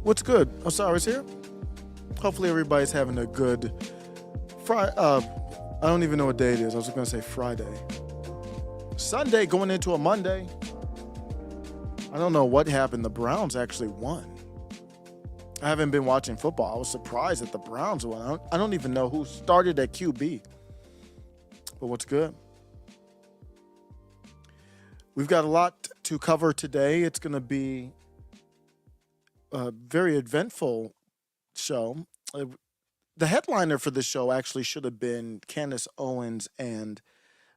What's good? Osiris here. Hopefully everybody's having a good Friday. I don't even know what day it is. I was going to say Friday. Sunday going into a Monday. I don't know what happened. The Browns actually won. I haven't been watching football. I was surprised that the Browns won. I don't even know who started at QB. But what's good? We've got a lot to cover today. It's going to be a very eventful show. The headliner for this show actually should have been Candace Owens and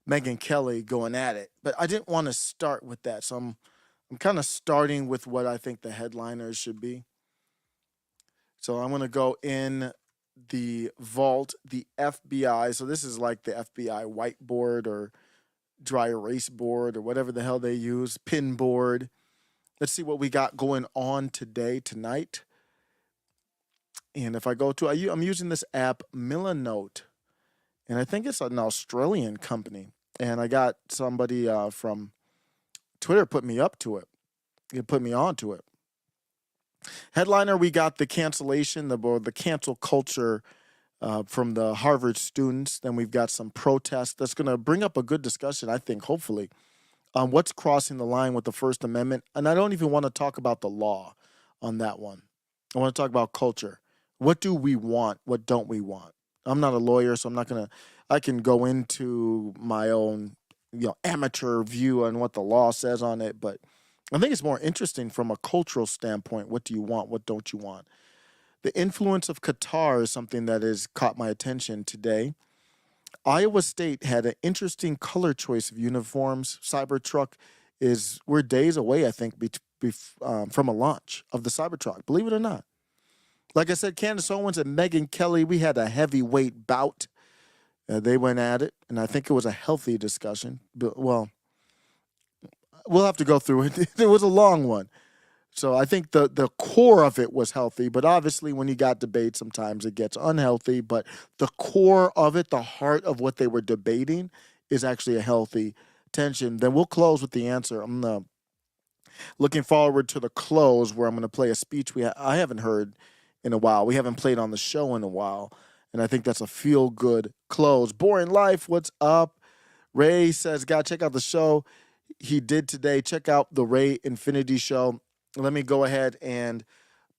Megyn Kelly going at it, but I didn't want to start with that, so I'm kind of starting with what I think the headliners should be. So I'm going to go in the vault, the FBI. So this is like the FBI whiteboard or dry erase board or whatever the hell they use, pin board. Let's see what we got going on tonight. And if I go to, I'm using this app, Milanote, and I think it's an Australian company. And I got somebody from Twitter put me up to it. It put me on to it. Headliner, we got the cancellation, the cancel culture from the Harvard students. Then we've got some protests. That's going to bring up a good discussion, I think, hopefully, on what's crossing the line with the First Amendment. And I don't even want to talk about the law on that one. I want to talk about culture. What do we want? What don't we want? I'm not a lawyer, so I'm not going to, I can go into my own, amateur view on what the law says on it, but I think it's more interesting from a cultural standpoint. What do you want? What don't you want? The influence of Qatar is something that has caught my attention today. Iowa State had an interesting color choice of uniforms. Cybertruck we're days away, I think, from a launch of the Cybertruck, believe it or not. Like I said, Candace Owens and Megyn Kelly, we had a heavyweight bout. They went at it, and I think it was a healthy discussion. But, well, we'll have to go through it. It was a long one. So I think the core of it was healthy, but obviously when you got debate, sometimes it gets unhealthy. But the core of it, the heart of what they were debating, is actually a healthy tension. Then we'll close with the answer. I'm looking forward to the close where I'm going to play a speech I haven't heard in a while. We haven't played on the show in a while, and I think that's a feel-good close. Boring Life, what's up? Ray says, "God, check out the show he did today. Check out the Ray Infinity Show." Let me go ahead and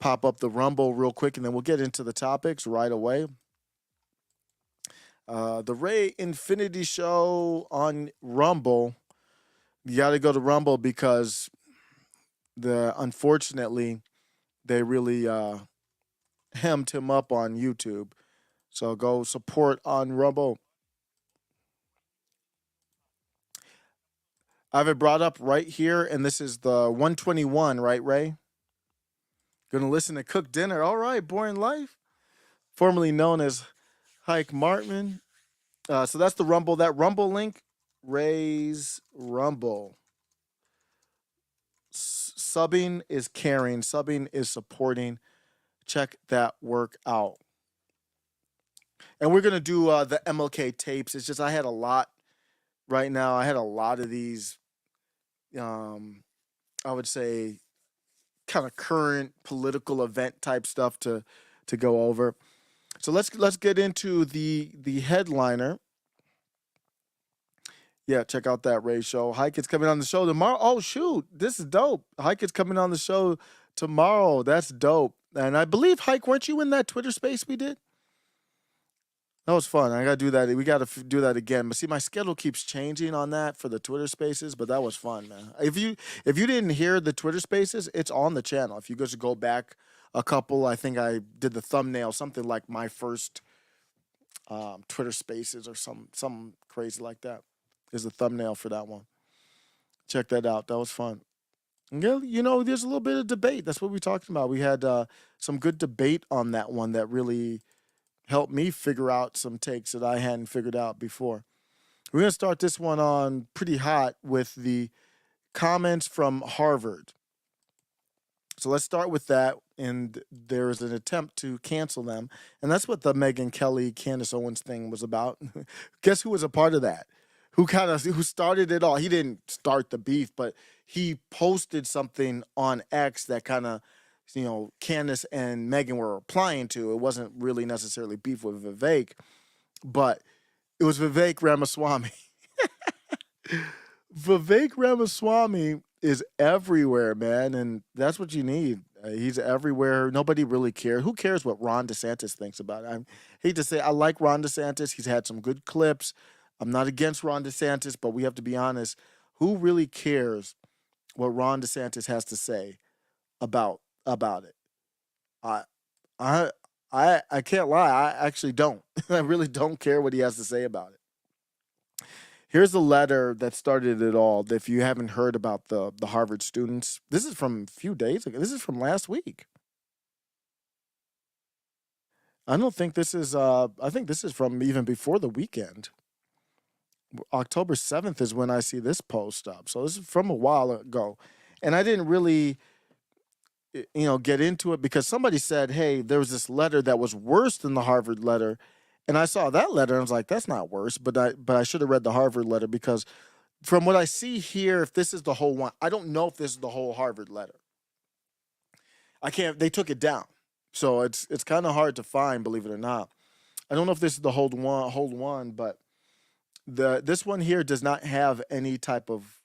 pop up the Rumble real quick, and then we'll get into the topics right away. The Ray Infinity Show on Rumble. You got to go to Rumble because unfortunately they really hemmed him up on YouTube. So go support on Rumble. I have it brought up right here, and this is the 121, right, Ray? Gonna listen to Cook Dinner. All right, Boring Life, formerly known as Hike Martman. So that's the Rumble. That Rumble link, Ray's Rumble. Subbing is caring. Subbing is supporting. Check that work out. And we're gonna do the MLK tapes. It's just I had a lot right now. I had a lot of these. I would say kind of current political event type stuff to go over. So let's get into the headliner. Yeah, check out that Ray show. Hike is coming on the show tomorrow. Oh shoot, this is dope. Hike is coming on the show tomorrow. That's dope. And I believe, Hike, weren't you in that Twitter space we did? That was fun. I got to do that. We got to do that again. But see, my schedule keeps changing on that for the Twitter Spaces. But that was fun, man. If you didn't hear the Twitter Spaces, it's on the channel. If you just go back a couple, I think I did the thumbnail, something like my first Twitter Spaces or some crazy like that is the thumbnail for that one. Check that out. That was fun. And there's a little bit of debate. That's what we talked about. We had some good debate on that one that really helped me figure out some takes that I hadn't figured out before. We're going to start this one on pretty hot with the comments from Harvard. So let's start with that. And there is an attempt to cancel them. And that's what the Megyn Kelly, Candace Owens thing was about. Guess who was a part of that? Who started it all? He didn't start the beef, but he posted something on X that kind of Candace and Megan were applying to. It wasn't really necessarily beef with Vivek, but it was Vivek Ramaswamy. Vivek Ramaswamy is everywhere, man, and that's what you need. He's everywhere. Nobody really cares. Who cares what Ron DeSantis thinks about it? I hate to say I like Ron DeSantis. He's had some good clips. I'm not against Ron DeSantis, but we have to be honest. Who really cares what Ron DeSantis has to say about it? I I I can't lie. I actually don't. I really don't care what he has to say about it. Here's the letter that started it all. If you haven't heard about the Harvard students, this is from a few days ago. This is from last week. I don't think this is. I think this is from even before the weekend. October 7th is when I see this post up. So this is from a while ago, and I didn't really, get into it because somebody said, "Hey, there was this letter that was worse than the Harvard letter." And I saw that letter and I was like, that's not worse, but I should have read the Harvard letter because from what I see here, if this is the whole one, I don't know if this is the whole Harvard letter. I can't. They took it down, so it's kind of hard to find, believe it or not. I don't know if this is the whole one, but this one here does not have any type of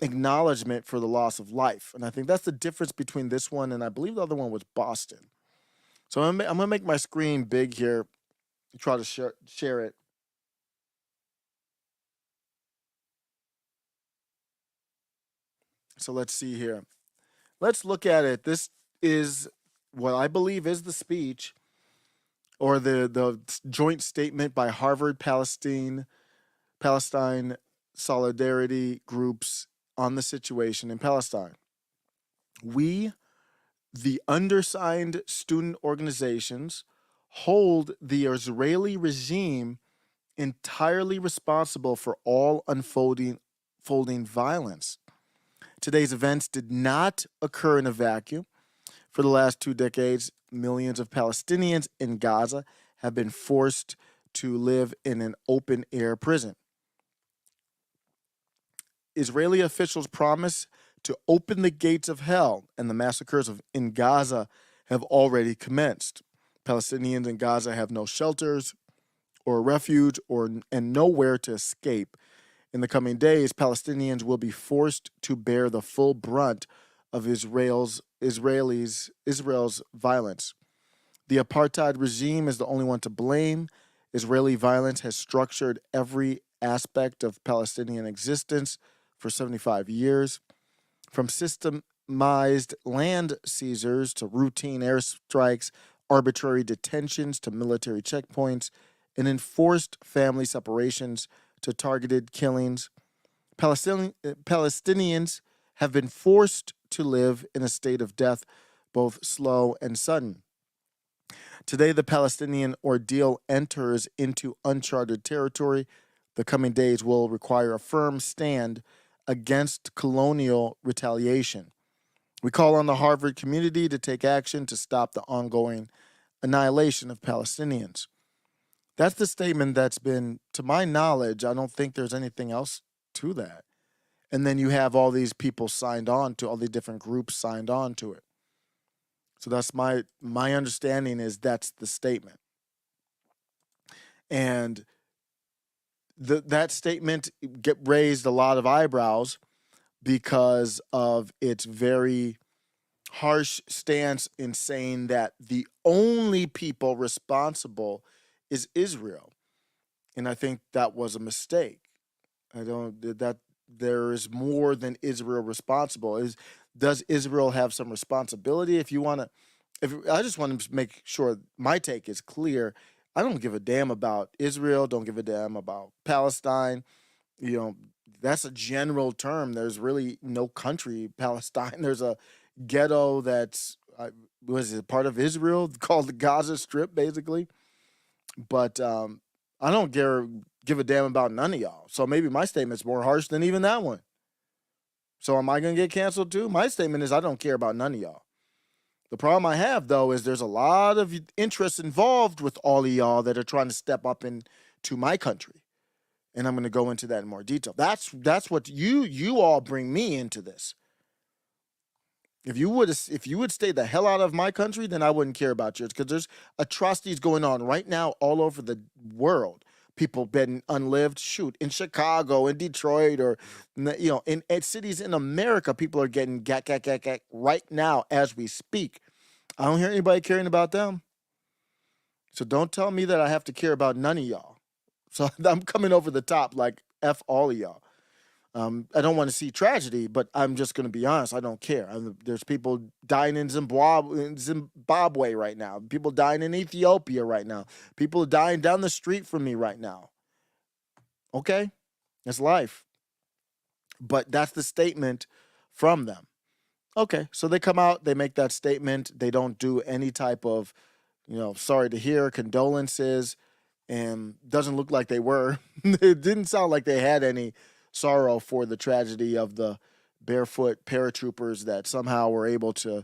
acknowledgement for the loss of life, and I think that's the difference between this one and I believe the other one was Boston. So I'm gonna make my screen big here, try to share it. So let's see here. Let's look at it. This is what I believe is the speech or the joint statement by Harvard Palestine solidarity groups on the situation in Palestine. We, the undersigned student organizations, hold the Israeli regime entirely responsible for all unfolding violence. Today's events did not occur in a vacuum. For the last 2 decades, millions of Palestinians in Gaza have been forced to live in an open air prison. Israeli officials promise to open the gates of hell, and the massacres in Gaza have already commenced. Palestinians in Gaza have no shelters or refuge and nowhere to escape. In the coming days, Palestinians will be forced to bear the full brunt of Israel's violence. The apartheid regime is the only one to blame. Israeli violence has structured every aspect of Palestinian existence for 75 years, from systemized land seizures to routine airstrikes, arbitrary detentions to military checkpoints, and enforced family separations to targeted killings. Palestinians have been forced to live in a state of death, both slow and sudden. Today, the Palestinian ordeal enters into uncharted territory. The coming days will require a firm stand against colonial retaliation. We call on the Harvard community to take action to stop the ongoing annihilation of Palestinians. That's the statement that's been, to my knowledge, I don't think there's anything else to that. And then you have all these people signed on to, all the different groups signed on to it. So that's my understanding is that's the statement. And that statement raised a lot of eyebrows because of its very harsh stance in saying that the only people responsible is Israel. And I think that was a mistake. I don't that there is more than Israel responsible. Does Israel have some responsibility? If you want to, if I just want to make sure my take is clear, I don't give a damn about Israel. Don't give a damn about Palestine. You know, that's a general term. There's really no country, Palestine. There's a ghetto that's was it part of Israel called the Gaza Strip, basically. But I don't give a damn about none of y'all. So maybe my statement's more harsh than even that one. So am I gonna get canceled too? My statement is I don't care about none of y'all. The problem I have though is there's a lot of interests involved with all of y'all that are trying to step up into my country. And I'm gonna go into that in more detail. That's what you all bring me into this. If you would stay the hell out of my country, then I wouldn't care about yours because there's atrocities going on right now all over the world. People been unlived. Shoot, in Chicago, in Detroit, or in cities in America, people are getting gat right now as we speak. I don't hear anybody caring about them. So don't tell me that I have to care about none of y'all. So I'm coming over the top like F all of y'all. I don't want to see tragedy, but I'm just going to be honest. I don't care. There's people dying in Zimbabwe right now. People dying in Ethiopia right now. People dying down the street from me right now. Okay? It's life. But that's the statement from them. Okay, so they come out, they make that statement. They don't do any type of, sorry to hear, condolences, and doesn't look like they were. It didn't sound like they had any sorrow for the tragedy of the barefoot paratroopers that somehow were able to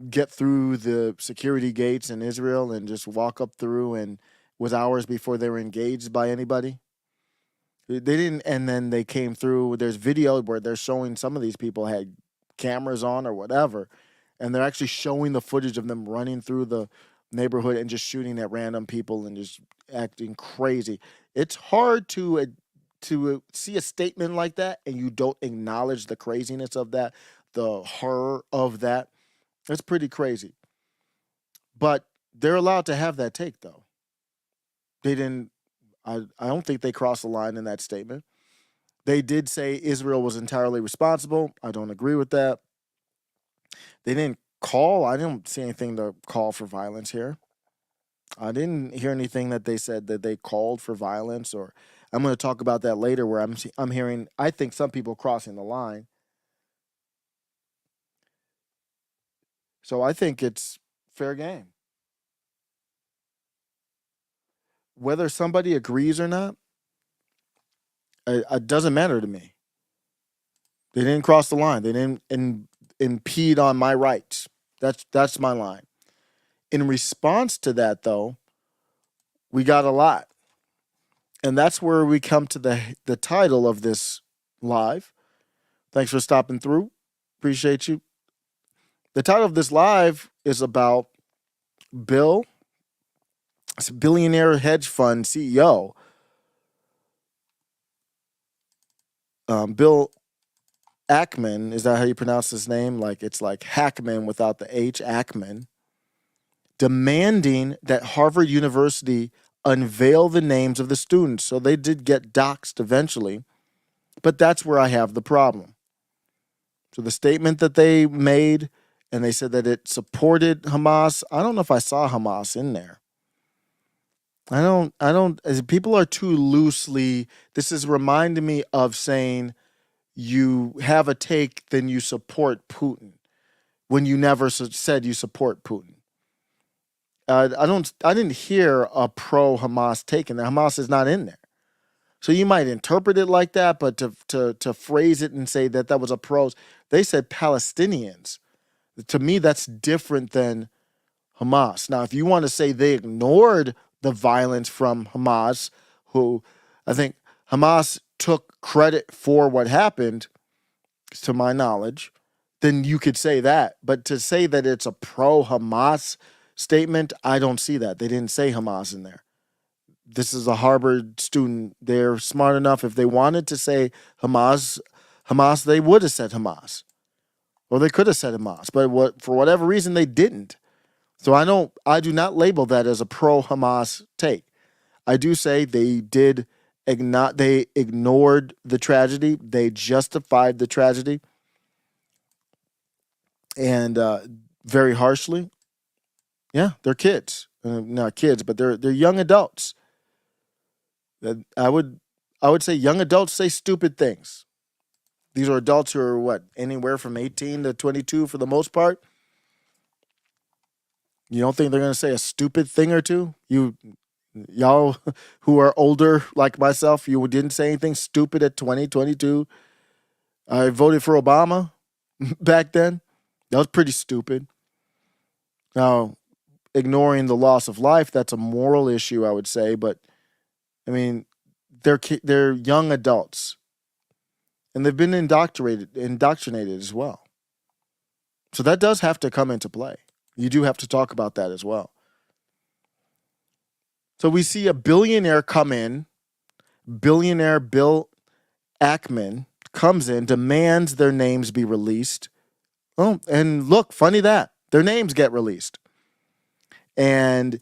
get through the security gates in Israel and just walk up through, and was hours before they were engaged by anybody. They didn't, and then they came through. There's video where they're showing some of these people had cameras on or whatever, and they're actually showing the footage of them running through the neighborhood and just shooting at random people and just acting crazy. It's hard to see a statement like that and you don't acknowledge the craziness of that, the horror of that. It's pretty crazy. But they're allowed to have that take, though. They didn't. I don't think they crossed the line in that statement. They did say Israel was entirely responsible. I don't agree with that. They didn't call. I didn't see anything to call for violence here. I didn't hear anything that they said that they called for violence, or I'm going to talk about that later where I'm hearing, I think, some people crossing the line. So I think it's fair game. Whether somebody agrees or not, it doesn't matter to me. They didn't cross the line. They didn't impede on my rights. That's my line. In response to that, though, we got a lot. And that's where we come to the title of this live. Thanks for stopping through. Appreciate you. The title of this live is about Bill, billionaire hedge fund CEO, Bill Ackman. Is that how you pronounce his name? Like it's like Hackman without the H, Ackman, demanding that Harvard University unveil the names of the students. So they did get doxxed eventually, but that's where I have the problem. So the statement that they made, and they said that it supported Hamas. I don't know if I saw Hamas in there. As people are too loosely, this is reminding me of saying you have a take, then you support Putin when you never said you support Putin. I didn't hear a pro Hamas take in there. Hamas is not in there. So you might interpret it like that, but to phrase it and say that was a pros, they said Palestinians. To me, that's different than Hamas. Now, if you want to say they ignored the violence from Hamas, who I think Hamas took credit for what happened, to my knowledge, then you could say that. But to say that it's a pro-Hamas statement, I don't see that. They didn't say Hamas in there. This is a Harvard student. They're smart enough. If they wanted to say Hamas, they would have said Hamas. Or they could have said Hamas. But for whatever reason, they didn't. So I do not label that as a pro-Hamas take. I do say they ignored the tragedy. They justified the tragedy. And very harshly. Yeah, they're kids. Not kids, but they're young adults. I would say young adults say stupid things. These are adults who are anywhere from 18 to 22 for the most part. You don't think they're going to say a stupid thing or two? Y'all who are older like myself, you didn't say anything stupid at 20, 22. I voted for Obama back then. That was pretty stupid. Now, ignoring the loss of life, that's a moral issue, I would say. But, I mean, they're young adults. And they've been indoctrinated as well. So that does have to come into play. You do have to talk about that as well. So we see a billionaire come in, billionaire Bill Ackman comes in, demands their names be released. Oh, and look, funny that their names get released. And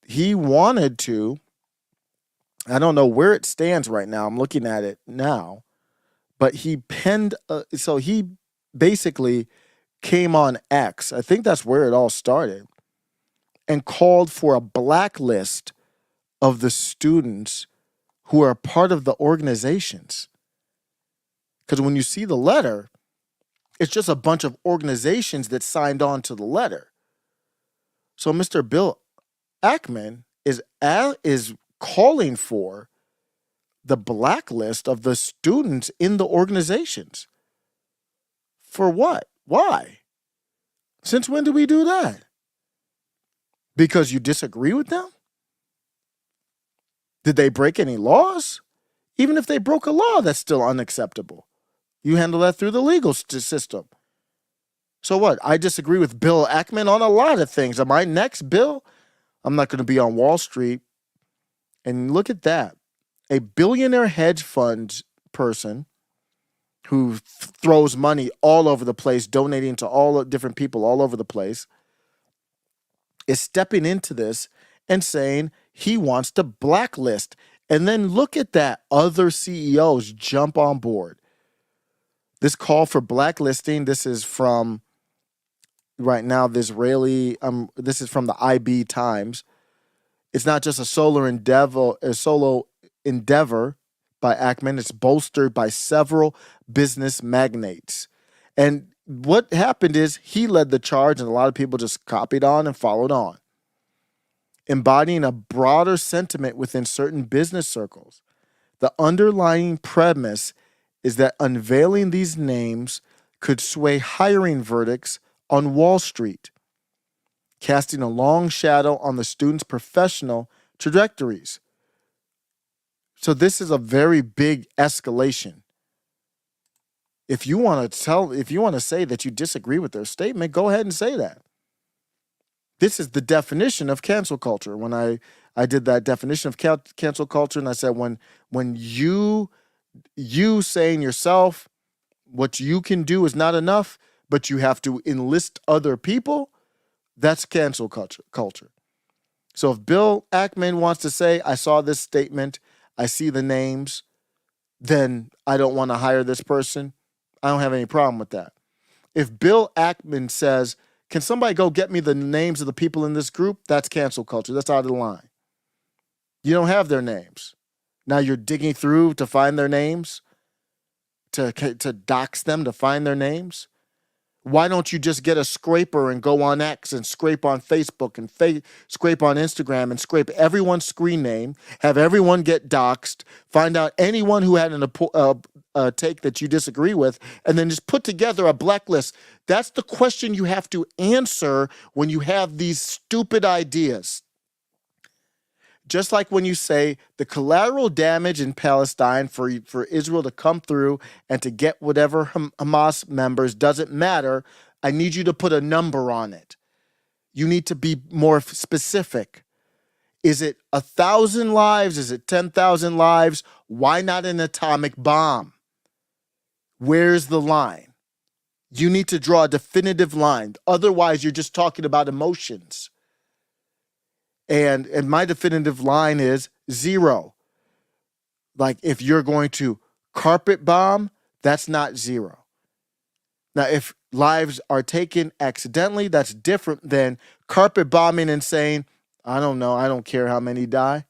he wanted to, I don't know where it stands right now. I'm looking at it now, but he penned, so he basically came on X. I think that's where it all started, and called for a blacklist of the students who are part of the organizations. Because when you see the letter, it's just a bunch of organizations that signed on to the letter. So Mr. Bill Ackman is calling for the blacklist of the students in the organizations. For what? Why? Since when do we do that? Because you disagree with them? Did they break any laws? Even if they broke a law, that's still unacceptable. You handle that through the legal system. So what? I disagree with Bill Ackman on a lot of things. Am I next, Bill? I'm not going to be on Wall Street. And look at that. A billionaire hedge fund person who throws money all over the place, donating to all different people all over the place, is stepping into this and saying he wants to blacklist. And then look at that. Other CEOs jump on board. This call for blacklisting, this is from right now the Israeli, this is from the IB Times. It's not just a solo endeavor by Ackman. It's bolstered by several business magnates. And what happened is he led the charge, and a lot of people just copied on and followed on, embodying a broader sentiment within certain business circles. The underlying premise is that unveiling these names could sway hiring verdicts on Wall Street, casting a long shadow on the students' professional trajectories. So this is a very big escalation. If you want to say that you disagree with their statement, go ahead and say that. This is the definition of cancel culture. When I did that definition of cancel culture, and I said when you saying yourself what you can do is not enough, but you have to enlist other people, that's cancel culture. So if Bill Ackman wants to say, I saw this statement, I see the names, then I don't want to hire this person, I don't have any problem with that. If Bill Ackman says, can somebody go get me the names of the people in this group? That's cancel culture. That's out of the line. You don't have their names. Now you're digging through to find their names, to dox them, to find their names. Why don't you just get a scraper and go on X and scrape on Facebook and scrape on Instagram and scrape everyone's screen name, have everyone get doxxed, find out anyone who had a take that you disagree with, and then just put together a blacklist. That's the question you have to answer when you have these stupid ideas. Just like when you say the collateral damage in Palestine for Israel to come through and to get whatever Hamas members doesn't matter, I need you to put a number on it. You need to be more specific. Is it 1,000 lives? Is it 10,000 lives? Why not an atomic bomb? Where's the line? You need to draw a definitive line. Otherwise, you're just talking about emotions. And my definitive line is 0. Like if you're going to carpet bomb, that's not 0. Now, if lives are taken accidentally, that's different than carpet bombing and saying, I don't know, I don't care how many die.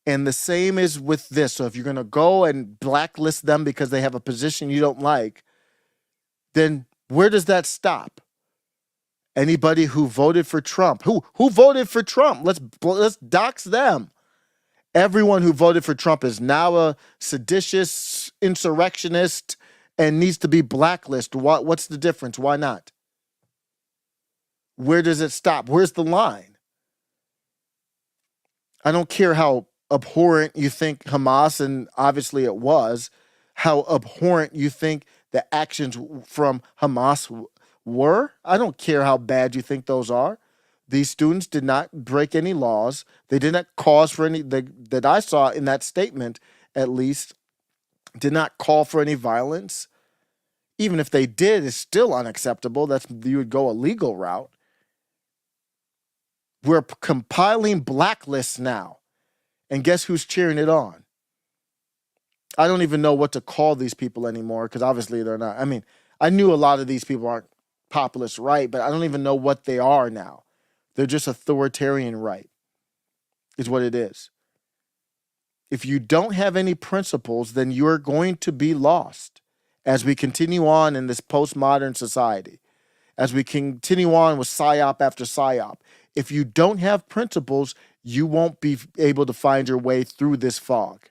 And the same is with this. So if you're going to go and blacklist them because they have a position you don't like, then where does that stop? Anybody who voted for Trump. Who voted for Trump? Let's dox them. Everyone who voted for Trump is now a seditious insurrectionist and needs to be blacklisted. What's the difference? Why not? Where does it stop? Where's the line? I don't care how abhorrent you think Hamas, and obviously it was, how abhorrent you think the actions from Hamas were. I don't care how bad you think those are. These students did not break any laws. They did not cause for any, that I saw in that statement, at least, did not call for any violence. Even if they did, it's still unacceptable. You would go a legal route. We're compiling blacklists now. And guess who's cheering it on? I don't even know what to call these people anymore, because obviously they're not. I mean, I knew a lot of these people aren't populist right, but I don't even know what they are now. They're just authoritarian right, is what it is. If you don't have any principles, then you're going to be lost as we continue on in this postmodern society, as we continue on with psyop after psyop. If you don't have principles, you won't be able to find your way through this fog.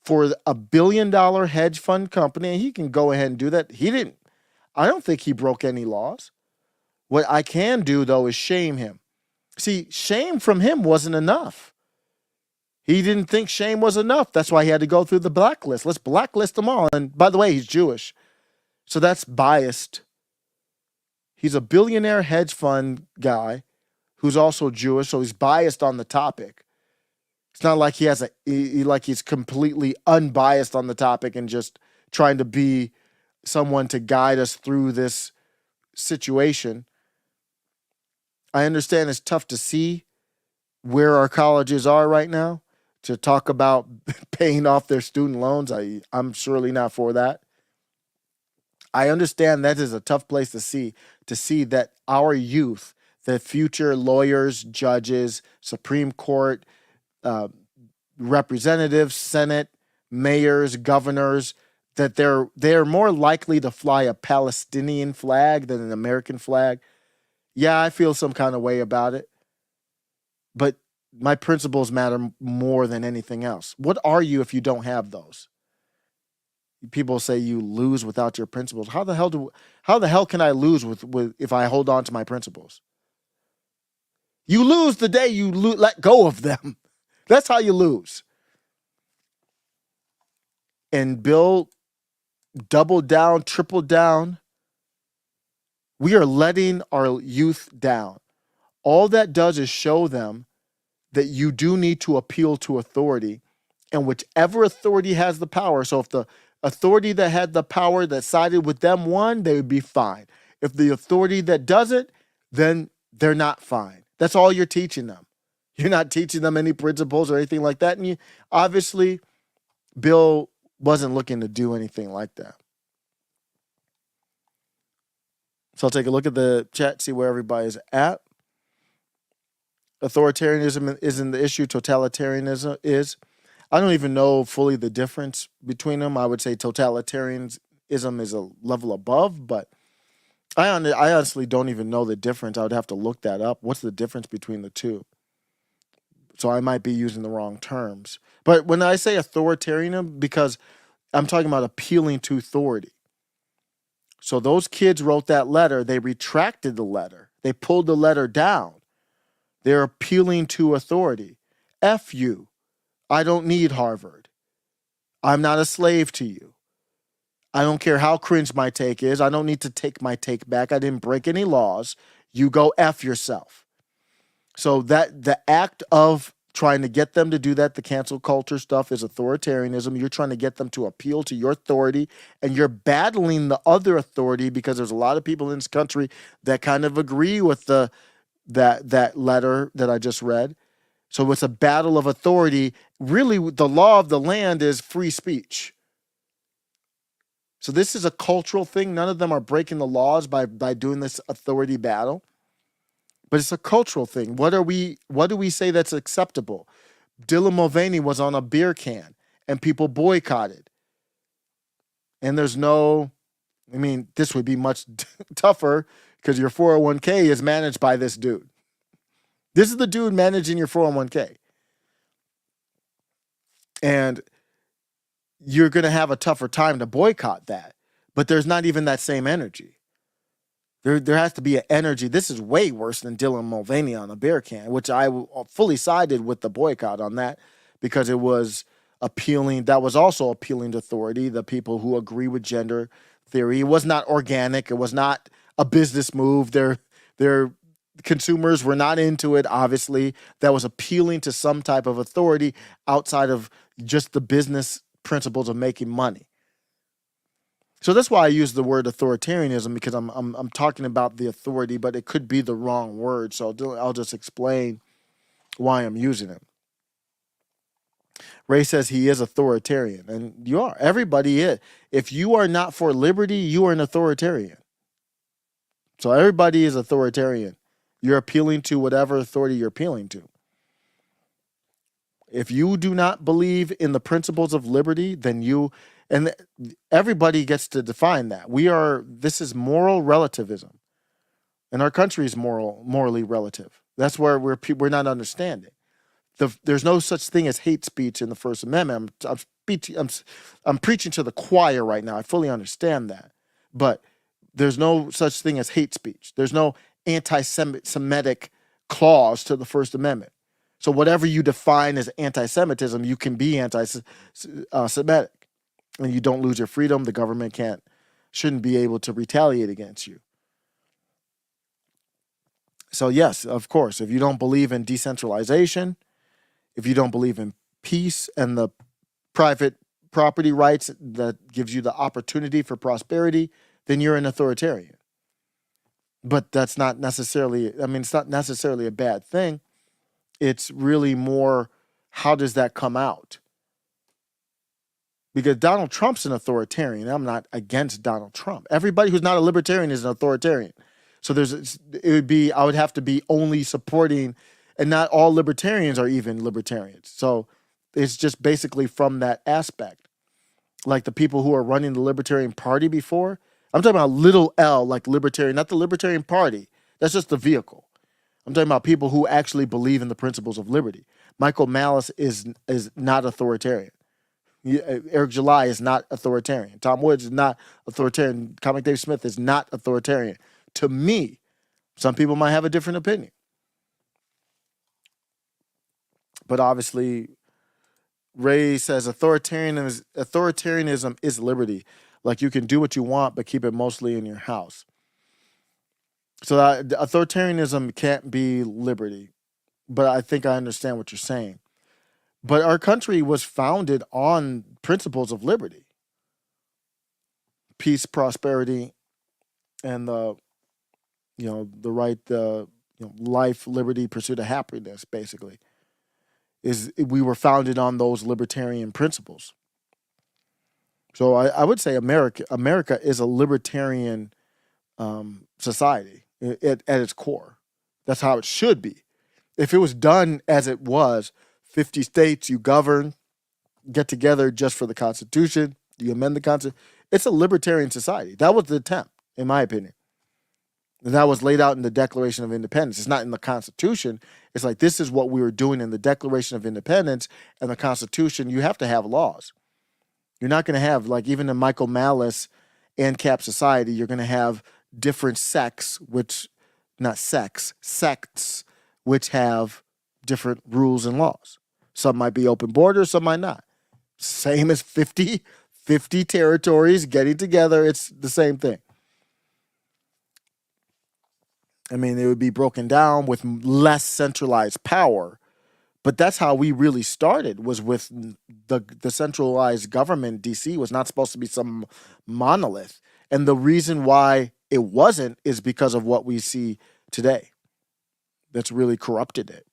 For $1 billion hedge fund company, and he can go ahead and do that. I don't think he broke any laws. What I can do, though, is shame him. See, shame from him wasn't enough. He didn't think shame was enough. That's why he had to go through the blacklist. Let's blacklist them all. And by the way, he's Jewish. So that's biased. He's a billionaire hedge fund guy who's also Jewish, so he's biased on the topic. It's not like he's completely unbiased on the topic and just trying to be someone to guide us through this situation. I understand it's tough to see where our colleges are right now, to talk about paying off their student loans. I'm surely not for that. I understand that is a tough place to see that our youth, the future lawyers, judges, Supreme Court, representatives, Senate, mayors, governors, that they're more likely to fly a Palestinian flag than an American flag. Yeah, I feel some kind of way about it, but my principles matter more than anything else. What are you if you don't have those? People say you lose without your principles. How the hell can I lose with if I hold on to my principles? You lose the day you let go of them. That's how you lose. And Bill doubled down, tripled down. We are letting our youth down. All that does is show them that you do need to appeal to authority, and whichever authority has the power. So if the authority that had the power that sided with them won, they would be fine. If the authority that doesn't, then they're not fine. That's all you're teaching them. You're not teaching them any principles or anything like that. And obviously, Bill wasn't looking to do anything like that. So I'll take a look at the chat, see where everybody's at. Authoritarianism isn't the issue. Totalitarianism is. I don't even know fully the difference between them. I would say totalitarianism is a level above, but I honestly don't even know the difference. I would have to look that up. What's the difference between the two? So I might be using the wrong terms. But when I say authoritarianism, because I'm talking about appealing to authority. So those kids wrote that letter. They retracted the letter. They pulled the letter down. They're appealing to authority. F you. I don't need Harvard. I'm not a slave to you. I don't care how cringe my take is. I don't need to take my take back. I didn't break any laws. You go F yourself. So that the act of trying to get them to do that, the cancel culture stuff, is authoritarianism. You're trying to get them to appeal to your authority, and you're battling the other authority, because there's a lot of people in this country that kind of agree with that letter that I just read. So it's a battle of authority. Really, the law of the land is free speech. So this is a cultural thing. None of them are breaking the laws by doing this authority battle. But it's a cultural thing. What do we say that's acceptable? Dylan Mulvaney was on a beer can and people boycotted. And this would be much tougher because your 401k is managed by this dude. This is the dude managing your 401k. And you're going to have a tougher time to boycott that. But there's not even that same energy. There has to be an energy. This is way worse than Dylan Mulvaney on a beer can, which I fully sided with the boycott on that, because it was that was also appealing to authority, the people who agree with gender theory. It was not organic. It was not a business move. Their consumers were not into it, obviously. That was appealing to some type of authority outside of just the business principles of making money. So that's why I use the word authoritarianism, because I'm talking about the authority, but it could be the wrong word. So I'll just explain why I'm using it. Ray says he is authoritarian, and you are. Everybody is. If you are not for liberty, you are an authoritarian. So everybody is authoritarian. You're appealing to whatever authority you're appealing to. If you do not believe in the principles of liberty, then everybody gets to define that. This is moral relativism. And our country is morally relative. That's where we're not understanding. There's no such thing as hate speech in the First Amendment. I'm preaching to the choir right now. I fully understand that. But there's no such thing as hate speech. There's no anti-Semitic clause to the First Amendment. So whatever you define as anti-Semitism, you can be anti-Semitic. And you don't lose your freedom. The government shouldn't be able to retaliate against you. So yes, of course, if you don't believe in decentralization, if you don't believe in peace and the private property rights that gives you the opportunity for prosperity, then you're an authoritarian. But that's not necessarily, it's not necessarily a bad thing. It's really more, how does that come out? Because Donald Trump's an authoritarian. I'm not against Donald Trump. Everybody who's not a libertarian is an authoritarian. So I would have to be only supporting, and not all libertarians are even libertarians. So it's just basically from that aspect. Like the people who are running the Libertarian Party before, I'm talking about little L, like libertarian, not the Libertarian Party. That's just the vehicle. I'm talking about people who actually believe in the principles of liberty. Michael Malice is not authoritarian. Eric July is not authoritarian. Tom Woods is not authoritarian. Comic Dave Smith is not authoritarian. To me, some people might have a different opinion. But obviously, Ray says authoritarianism is liberty. Like you can do what you want, but keep it mostly in your house. So authoritarianism can't be liberty. But I think I understand what you're saying. But our country was founded on principles of liberty, peace, prosperity, and the right, life, liberty, pursuit of happiness. Basically, we were founded on those libertarian principles. So I would say America is a libertarian society at its core. That's how it should be. If it was done as it was, 50 states, you govern, get together just for the Constitution, you amend the Constitution. It's a libertarian society. That was the attempt, in my opinion. And that was laid out in the Declaration of Independence. It's not in the Constitution. It's like, this is what we were doing in the Declaration of Independence and the Constitution. You have to have laws. You're not going to have, like even in Michael Malice ANCAP society, you're going to have different sects, sects, which have different rules and laws. Some might be open borders, some might not. Same as 50 territories getting together. It's the same thing. It would be broken down with less centralized power. But that's how we really started, was with the centralized government. DC was not supposed to be some monolith. And the reason why it wasn't is because of what we see today that's really corrupted it.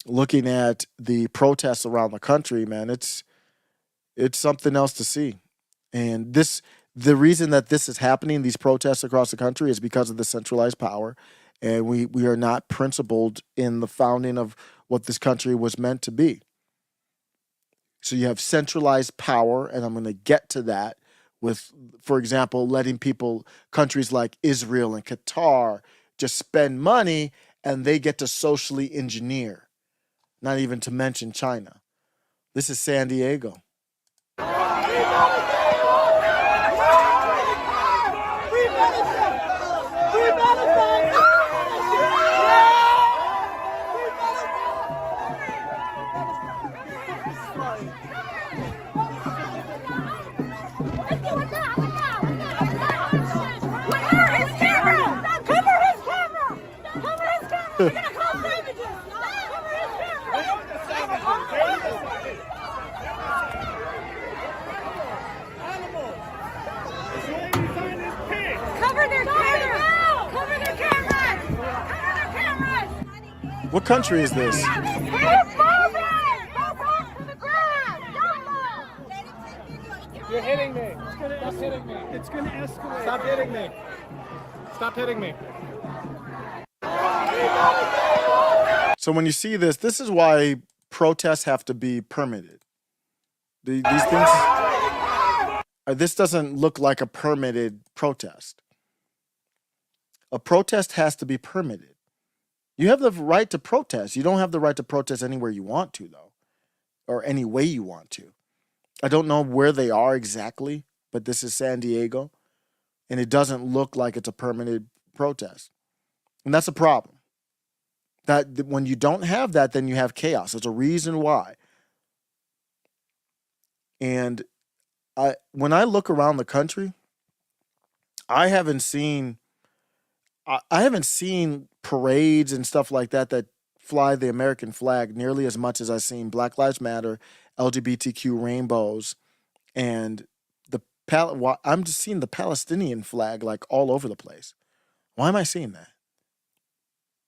Looking at the protests around the country, man, it's something else to see. And the reason that this is happening, these protests across the country, is because of the centralized power. And we are not principled in the founding of what this country was meant to be. So you have centralized power, and I'm going to get to that with, for example, letting countries like Israel and Qatar just spend money, and they get to socially engineer. Not even to mention China. This is San Diego. What country is this? You're hitting me. Stop hitting me. It's going to escalate. Stop hitting me. Stop hitting me. So when you see this, this is why protests have to be permitted. These things, this doesn't look like a permitted protest. A protest has to be permitted. You have the right to protest. You don't have the right to protest anywhere you want to, though, or any way you want to. I don't know where they are exactly, but this is San Diego, and it doesn't look like it's a permitted protest. And that's a problem. That when you don't have that, then you have chaos. There's a reason why. And when I look around the country, I haven't seen parades and stuff like that that fly the American flag nearly as much as I've seen Black Lives Matter, LGBTQ rainbows, and I'm just seeing the Palestinian flag like all over the place. Why am I seeing that?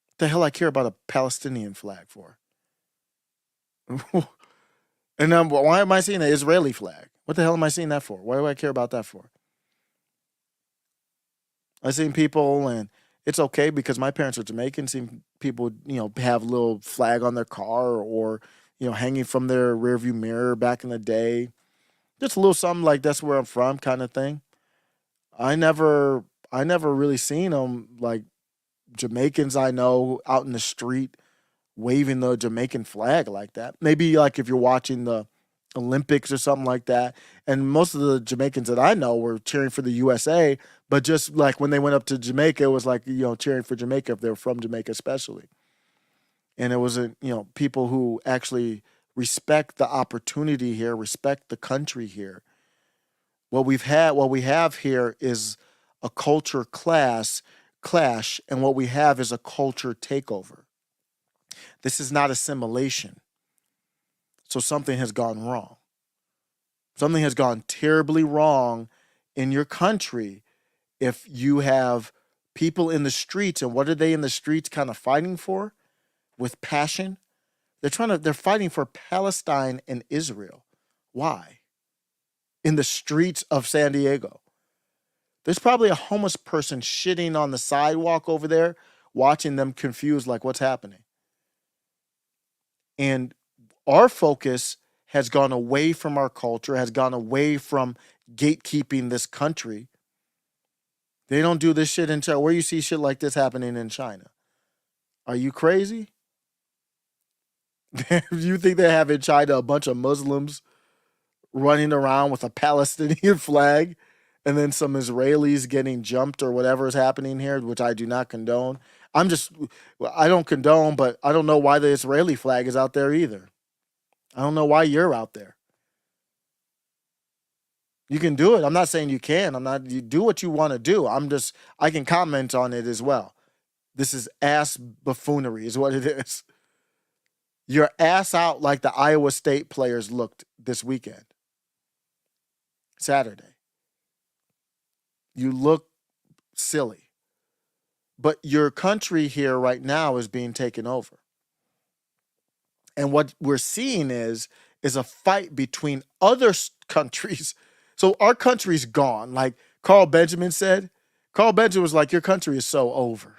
What the hell I care about a Palestinian flag for? And why am I seeing an Israeli flag? What the hell am I seeing that for? Why do I care about that for? I've seen people, and it's okay because my parents are Jamaican, seen people, have a little flag on their car or, hanging from their rearview mirror back in the day. Just a little something like that's where I'm from kind of thing. I never really seen them like Jamaicans I know out in the street waving the Jamaican flag like that. Maybe like if you're watching the Olympics or something like that. And most of the Jamaicans that I know were cheering for the USA, but just like when they went up to Jamaica, it was like, cheering for Jamaica if they were from Jamaica especially. And it wasn't, people who actually respect the opportunity here, respect the country here. What we have here is a culture clash, and what we have is a culture takeover. This is not assimilation. So something has gone wrong. Something has gone terribly wrong in your country if you have people in the streets, and what are they in the streets kind of fighting for? With passion. They're fighting for Palestine and Israel. Why? In the streets of San Diego. There's probably a homeless person shitting on the sidewalk over there, watching them confused like what's happening. And our focus has gone away from our culture, has gone away from gatekeeping this country. They don't do this shit in China. Where you see shit like this happening in China? Are you crazy? You think they have in China a bunch of Muslims running around with a Palestinian flag and then some Israelis getting jumped or whatever is happening here, which I do not condone? I don't condone, but I don't know why the Israeli flag is out there either. I don't know why you're out there. You can do it. I'm not saying you can. You do what you want to do. I can comment on it as well. This is ass buffoonery is what it is. You're ass out like the Iowa State players looked this weekend. Saturday. You look silly. But your country here right now is being taken over. And what we're seeing is a fight between other countries. So our country's gone. Like Carl Benjamin said. Carl Benjamin was like, your country is so over.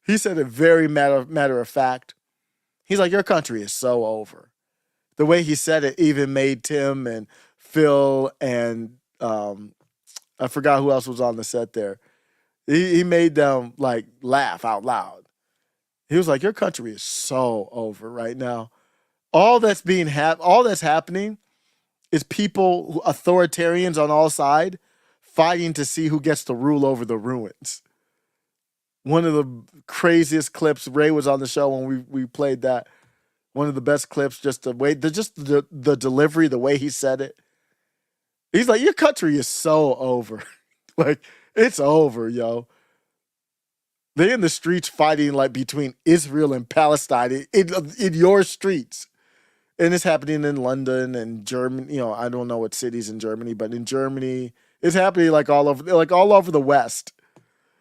He said it very matter of fact. He's like, your country is so over. The way he said it even made Tim and Phil and I forgot who else was on the set there. He made them like laugh out loud. He was like, your country is so over right now. All that's happening is people, authoritarians on all sides, fighting to see who gets to rule over the ruins. One of the craziest clips, Ray was on the show when we played that. One of the best clips, just the delivery, the way he said it. He's like, your country is so over. Like, it's over, yo. They in the streets fighting like between Israel and Palestine in your streets. And it's happening in London and Germany. You know, I don't know what cities in Germany, but in Germany, it's happening like all over the West.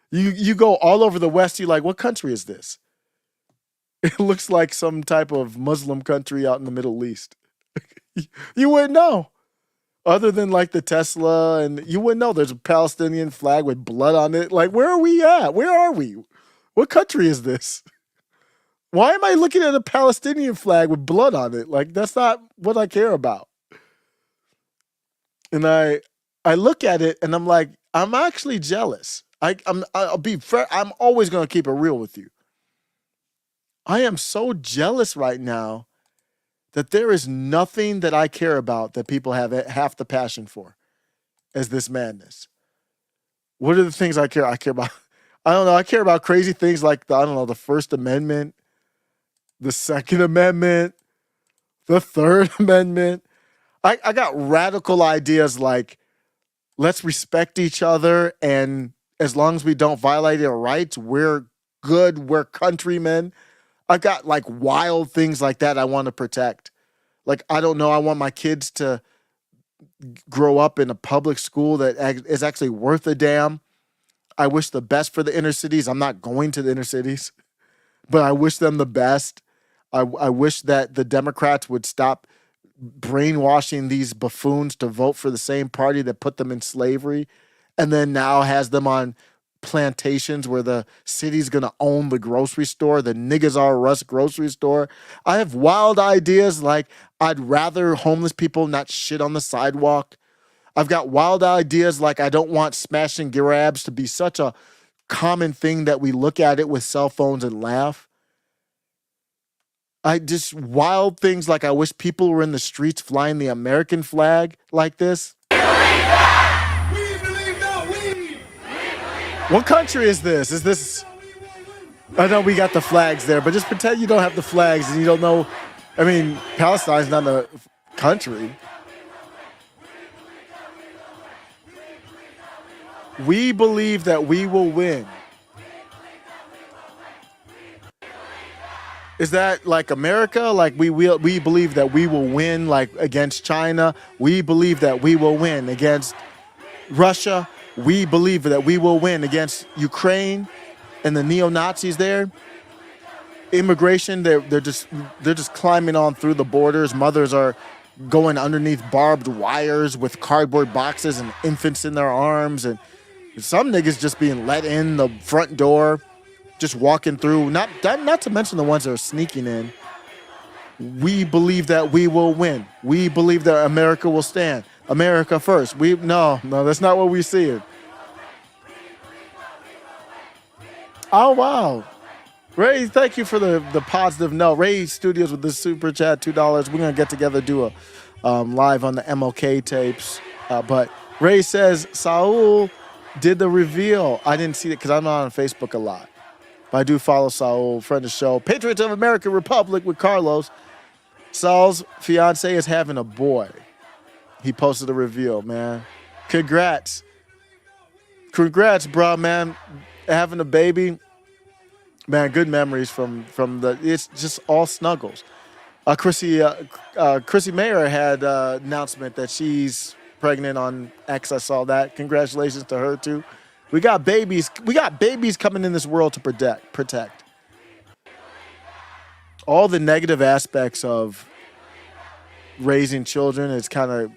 You go all over the West, you're like, what country is this? It looks like some type of Muslim country out in the Middle East. You wouldn't know. Other than like the Tesla, and you wouldn't know there's a Palestinian flag with blood on it. Like, where are we at? Where are we? What country is this? Why am I looking at a Palestinian flag with blood on it? Like, that's not what I care about. And I look at it and I'm like, I'm actually jealous. I'll be fair. I'm always going to keep it real with you. I am so jealous right now that there is nothing that I care about that people have half the passion for as this madness. What are the things I care? I care about, I don't know. I care about crazy things like the First Amendment, the Second Amendment, the Third Amendment. I got radical ideas like, let's respect each other, and as long as we don't violate our rights, we're good, we're countrymen. I got like wild things like that I want to protect. Like, I don't know, I want my kids to grow up in a public school that is actually worth a damn. I wish the best for the inner cities. I'm not going to the inner cities, but I wish them the best. I wish that the Democrats would stop brainwashing these buffoons to vote for the same party that put them in slavery and then now has them on plantations where the city's gonna own the grocery store, the niggas are us grocery store. I have wild ideas like I'd rather homeless people not shit on the sidewalk. I've got wild ideas like I don't want smash and grabs to be such a common thing that we look at it with cell phones and laugh. I just wild things like I wish people were in the streets flying the American flag like this. What country is this? Is this? I know we got the flags there, but just pretend you don't have the flags and you don't know. I mean, Palestine's not a country. We believe that we will win. Is that like America? Like we believe that we will win, like against China. We believe that we will win against Russia. We believe that we will win against Ukraine and the neo-Nazis there. Immigration, they're just climbing on through the borders. Mothers are going underneath barbed wires with cardboard boxes and infants in their arms, and some niggas just being let in the front door, just walking through. Not to mention the ones that are sneaking in. We believe that we will win. We believe that America will stand. America first. No, that's not what we see. Oh, wow. Ray, thank you for the positive note. Ray Studios with the super chat, $2. We're going to get together, do a live on the MLK tapes. But Ray says, Saul did the reveal. I didn't see it because I'm not on Facebook a lot. But I do follow Saul, friend of the show. Patriots of American Republic with Carlos. Saul's fiance is having a boy. He posted a reveal, man. Congrats. Congrats, bro, man. Having a baby. Man, good memories from the, it's just all snuggles. Chrissy Mayer had an announcement that she's pregnant on X. I saw that. Congratulations to her too. We got babies. We got babies coming in this world to protect. All the negative aspects of raising children is kind of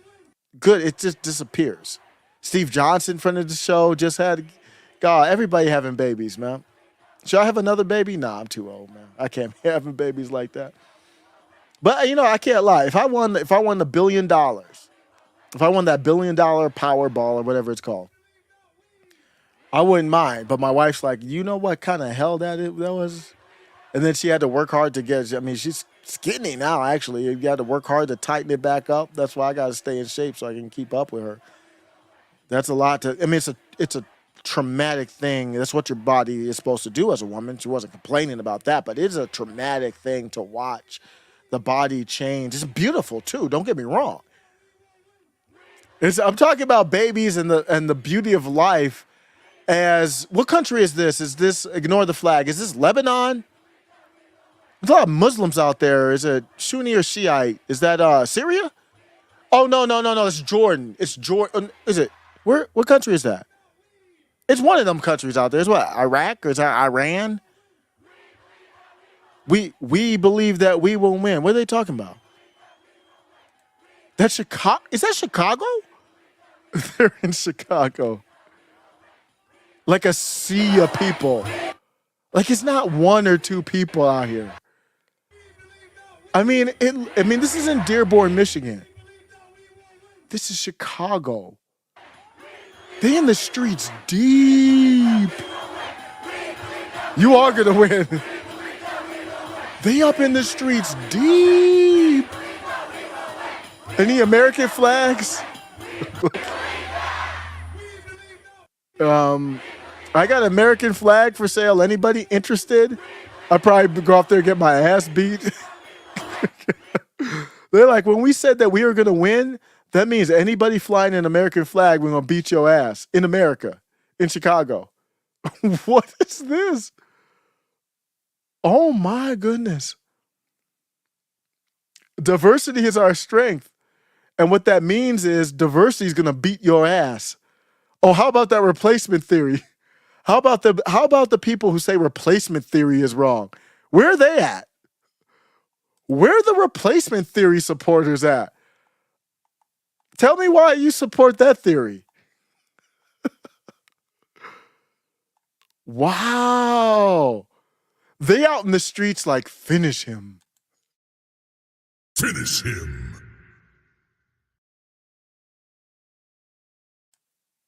good. It just disappears. Steve Johnson, friend of the show, just had, God, everybody having babies, man. Should I have another baby? Nah, I'm too old, man. I can't be having babies like that. But you know, I can't lie. If I won $1 billion, if I won that $1 billion Powerball or whatever it's called, I wouldn't mind. But my wife's like, you know what kind of hell that was? And then she had to work hard to get, I mean, she's skinny now, actually. You got to work hard to tighten it back up. That's why I got to stay in shape so I can keep up with her. That's a lot to, I mean, it's a traumatic thing. That's what your body is supposed to do as a woman. She wasn't complaining about that, but it's a traumatic thing to watch the body change. It's beautiful too. Don't get me wrong. I'm talking about babies and the beauty of life. As what country is this? Is this, ignore the flag, is this Lebanon? There's a lot of Muslims out there. Is it Sunni or Shiite? Is that Syria? Oh no. It's Jordan. It's Jordan. Is it? What country is that? It's one of them countries out there. It's what, Iraq or is that Iran? We believe that we will win. What are they talking about? That's Chicago. Is that Chicago? They're in Chicago. Like a sea of people. Like it's not one or two people out here. I mean, this is in Dearborn, Michigan. This is Chicago. They in the streets deep. You are gonna win. They up in the streets deep. Any American flags? I got an American flag for sale. Anybody interested? I'd probably go out there and get my ass beat. They're like, when we said that we were going to win, that means anybody flying an American flag, we're going to beat your ass in America, in Chicago. What is this? Oh my goodness. Diversity is our strength. And what that means is diversity is going to beat your ass. Oh, how about that replacement theory? How about the people who say replacement theory is wrong? Where are they at? Where are the replacement theory supporters at? Tell me why you support that theory. Wow. They out in the streets like, finish him. Finish him.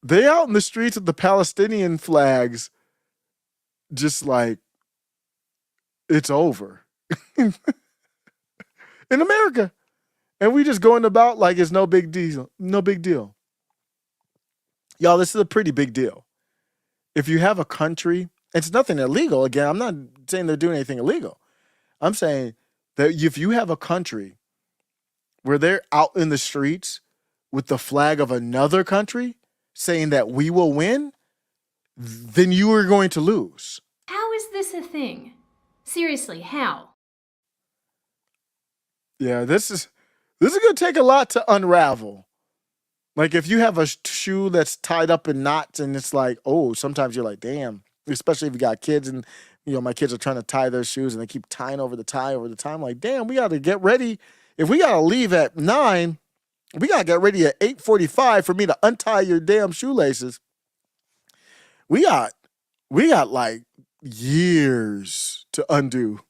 They out in the streets with the Palestinian flags, just like, it's over. In America. And we just going about like it's no big deal. No big deal. Y'all, this is a pretty big deal. If you have a country, it's nothing illegal. Again, I'm not saying they're doing anything illegal. I'm saying that if you have a country where they're out in the streets with the flag of another country saying that we will win, then you are going to lose. How is this a thing? Seriously, how? Yeah, this is going to take a lot to unravel. Like if you have a shoe that's tied up in knots and it's like, oh, sometimes you're like, damn, especially if you got kids and, my kids are trying to tie their shoes and they keep tying over the tie. I'm like, damn, we got to get ready. If we got to leave at 9, we got to get ready at 8:45 for me to untie your damn shoelaces. We got like years to undo.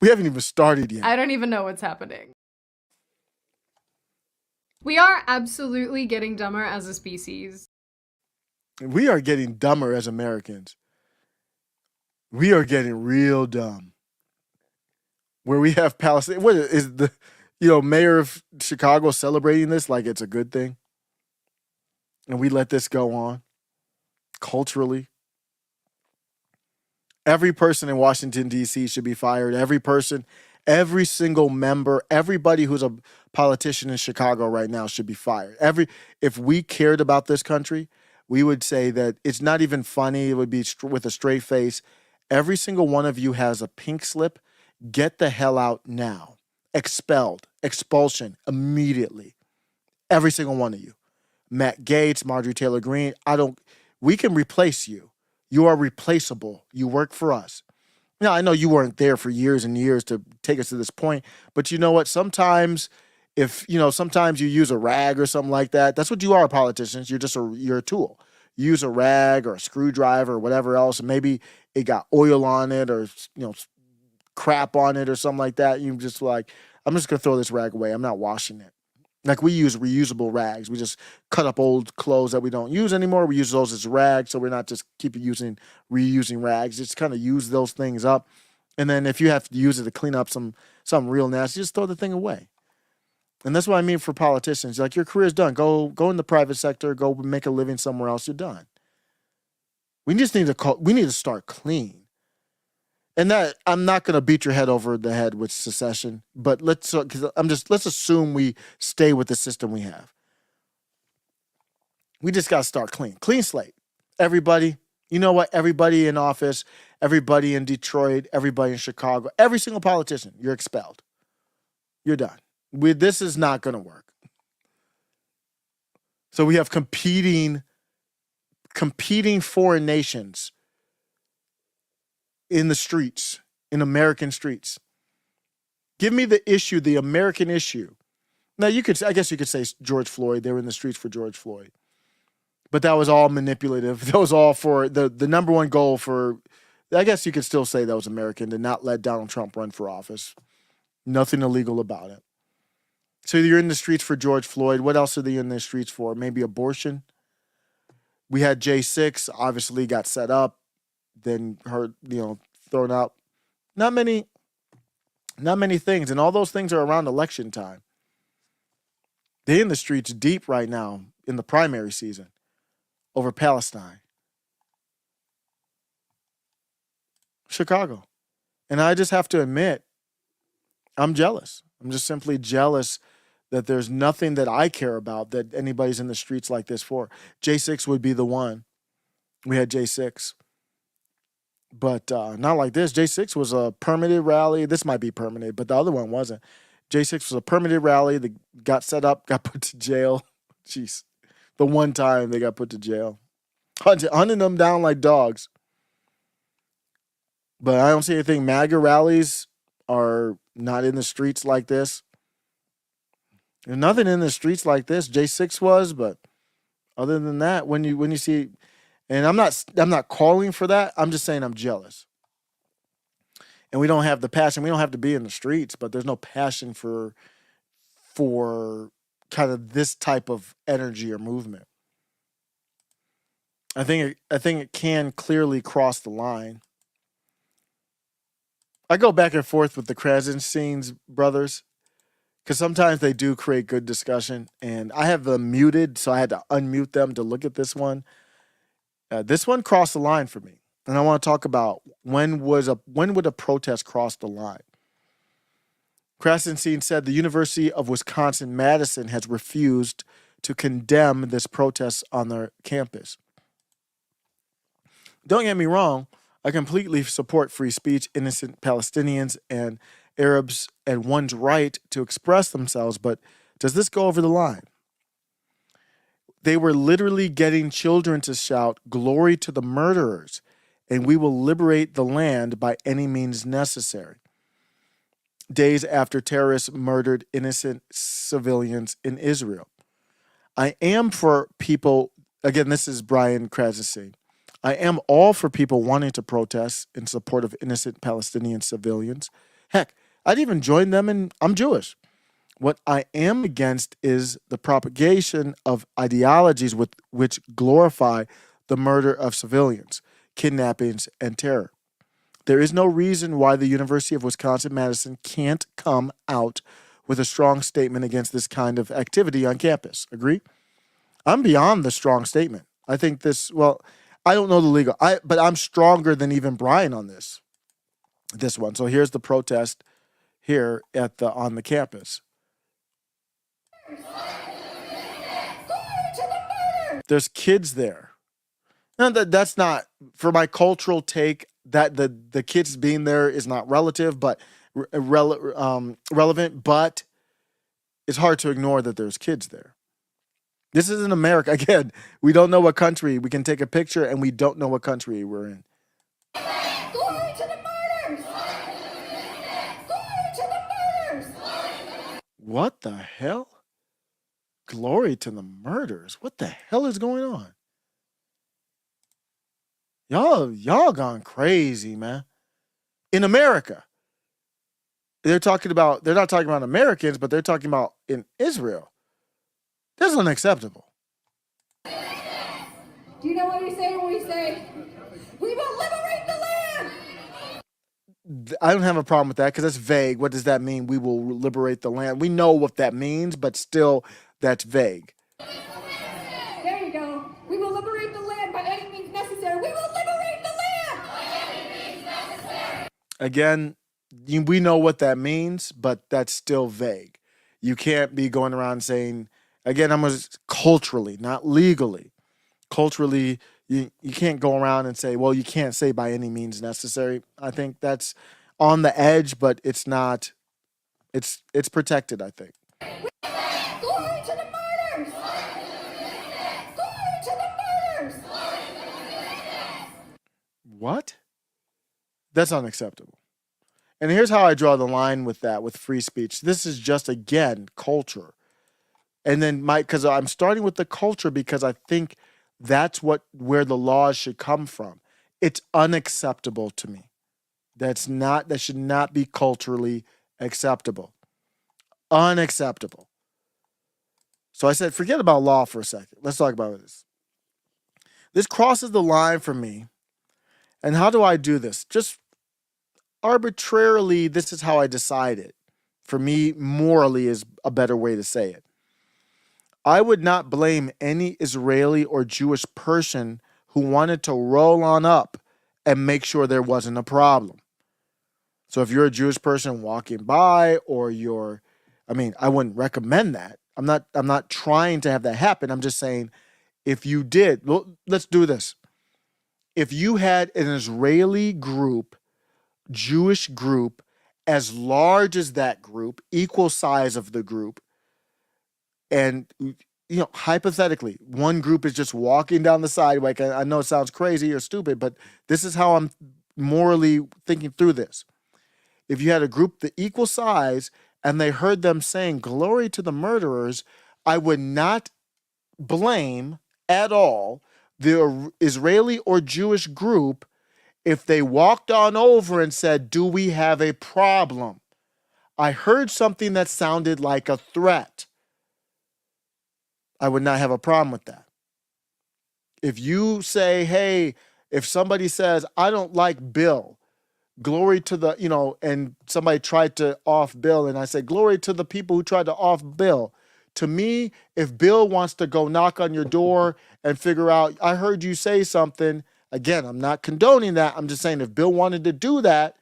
We haven't even started yet. I don't even know what's happening. We are absolutely getting dumber as a species. We are getting dumber as Americans. We are getting real dumb. Where we have Palestine. What is the, mayor of Chicago celebrating this like it's a good thing? And we let this go on culturally. Every person in Washington, D.C. should be fired. Every single member, everybody who's a politician in Chicago right now should be fired. If we cared about this country, we would say that it's not even funny. It would be with a straight face. Every single one of you has a pink slip. Get the hell out now. Expelled. Expulsion immediately. Every single one of you. Matt Gaetz, Marjorie Taylor Greene. We can replace you. You are replaceable. You work for us. Now, I know you weren't there for years and years to take us to this point, but you know what? Sometimes sometimes you use a rag or something like that. That's what you are, politicians. You're a tool. You use a rag or a screwdriver or whatever else, and maybe it got oil on it or, crap on it or something like that. You just like, I'm just going to throw this rag away. I'm not washing it. Like we use reusable rags. We just cut up old clothes that we don't use anymore. We use those as rags, so we're not just reusing rags. Just kind of use those things up. And then if you have to use it to clean up something real nasty, just throw the thing away. And that's what I mean for politicians. Like your career's done. Go in the private sector. Go make a living somewhere else. You're done. We just need to start clean. And that I'm not going to beat your head over the head with secession, but let's assume we stay with the system we have. We just got to start clean slate. Everybody, you know what? Everybody in office, everybody in Detroit, everybody in Chicago, every single politician, you're expelled. You're done. This is not going to work. So we have competing foreign nations in the streets, in American streets. Give me the issue, the American issue. Now I guess you could say George Floyd. They were in the streets for George Floyd. But that was all manipulative. That was all for the number one goal for, I guess you could still say that was American, to not let Donald Trump run for office. Nothing illegal about it. So you're in the streets for George Floyd. What else are they in the streets for? Maybe abortion. We had J6, obviously got set up, then thrown out. Not many things. And all those things are around election time. They're in the streets deep right now in the primary season over Palestine. Chicago. And I just have to admit, I'm jealous. I'm just simply jealous that there's nothing that I care about that anybody's in the streets like this for. J6 would be the one. We had J6. But not like this. J6 was a permitted rally. This might be permitted, but the other one wasn't. J6 was a permitted rally that got set up, got put to jail. Jeez. The one time they got put to jail. Hunting them down like dogs. But I don't see anything. MAGA rallies are not in the streets like this. There's nothing in the streets like this. J6 was, but other than that, when you see, and I'm not calling for that. I'm just saying I'm jealous. And we don't have the passion. We don't have to be in the streets, but there's no passion for kind of this type of energy or movement. I think it can clearly cross the line. I go back and forth with the Krasinski's brothers because sometimes they do create good discussion, and I have them muted, so I had to unmute them to look at this one. This one crossed the line for me, and I want to talk about when would a protest cross the line. Krasinski said the University of Wisconsin-Madison has refused to condemn this protest on their campus. Don't get me wrong, I completely support free speech, innocent Palestinians and Arabs, and one's right to express themselves, but does this go over the line? They were literally getting children to shout, "Glory to the murderers, and we will liberate the land by any means necessary," days after terrorists murdered innocent civilians in Israel. I am for people, again, this is Brian Krasinski. I am all for people wanting to protest in support of innocent Palestinian civilians. Heck, I'd even join them, and I'm Jewish. What I am against is the propagation of ideologies which glorify the murder of civilians, kidnappings, and terror. There is no reason why the University of Wisconsin-Madison can't come out with a strong statement against this kind of activity on campus. Agree? I'm beyond the strong statement. I think this, well, I don't know the legal, but I'm stronger than even Brian on this one. So here's the protest here on the campus. There's kids there. Now that's not, for my cultural take, that the kids being there is not relative, but relevant, but it's hard to ignore that there's kids there. This isn't America. Again, we don't know what country. We can take a picture and we don't know what country we're in. Glory to the murders! Glory to the murders! What the hell? Glory to the murders. What the hell is going on? Y'all gone crazy, man. In America. They're not talking about Americans, but they're talking about in Israel. That's unacceptable. Do you know what we say when we say, "We will liberate the land"? I don't have a problem with that because that's vague. What does that mean? We will liberate the land. We know what that means, but still, that's vague. There you go. We will liberate the land by any means necessary. We will liberate the land! By any means necessary. Again, we know what that means, but that's still vague. You can't be going around saying, again, I'm going to culturally, not legally. Culturally, you can't go around and say, well, you can't say by any means necessary. I think that's on the edge, but it's not, it's protected, I think. Glory to the martyrs! Glory to the martyrs! What? That's unacceptable. And here's how I draw the line with that, with free speech. This is just, again, culture. And then because I'm starting with the culture because I think that's where the laws should come from. It's unacceptable to me. That should not be culturally acceptable. Unacceptable. So I said, forget about law for a second. Let's talk about this. This crosses the line for me. And how do I do this? Just arbitrarily, this is how I decide it. For me, morally is a better way to say it. I would not blame any Israeli or Jewish person who wanted to roll on up and make sure there wasn't a problem. So if you're a Jewish person walking by, or I wouldn't recommend that. I'm not trying to have that happen. I'm just saying, if you did, let's do this. If you had an Israeli group, Jewish group, as large as that group, equal size of the group, and hypothetically, one group is just walking down the sidewalk. I know it sounds crazy or stupid, but this is how I'm morally thinking through this. If you had a group the equal size and they heard them saying glory to the murderers, I would not blame at all the Israeli or Jewish group if they walked on over and said, do we have a problem? I heard something that sounded like a threat. I would not have a problem with that. If you say, hey, if somebody says, I don't like Bill, glory to the, and somebody tried to off Bill, and I say, glory to the people who tried to off Bill. To me, if Bill wants to go knock on your door and figure out, I heard you say something, again, I'm not condoning that. I'm just saying if Bill wanted to do that,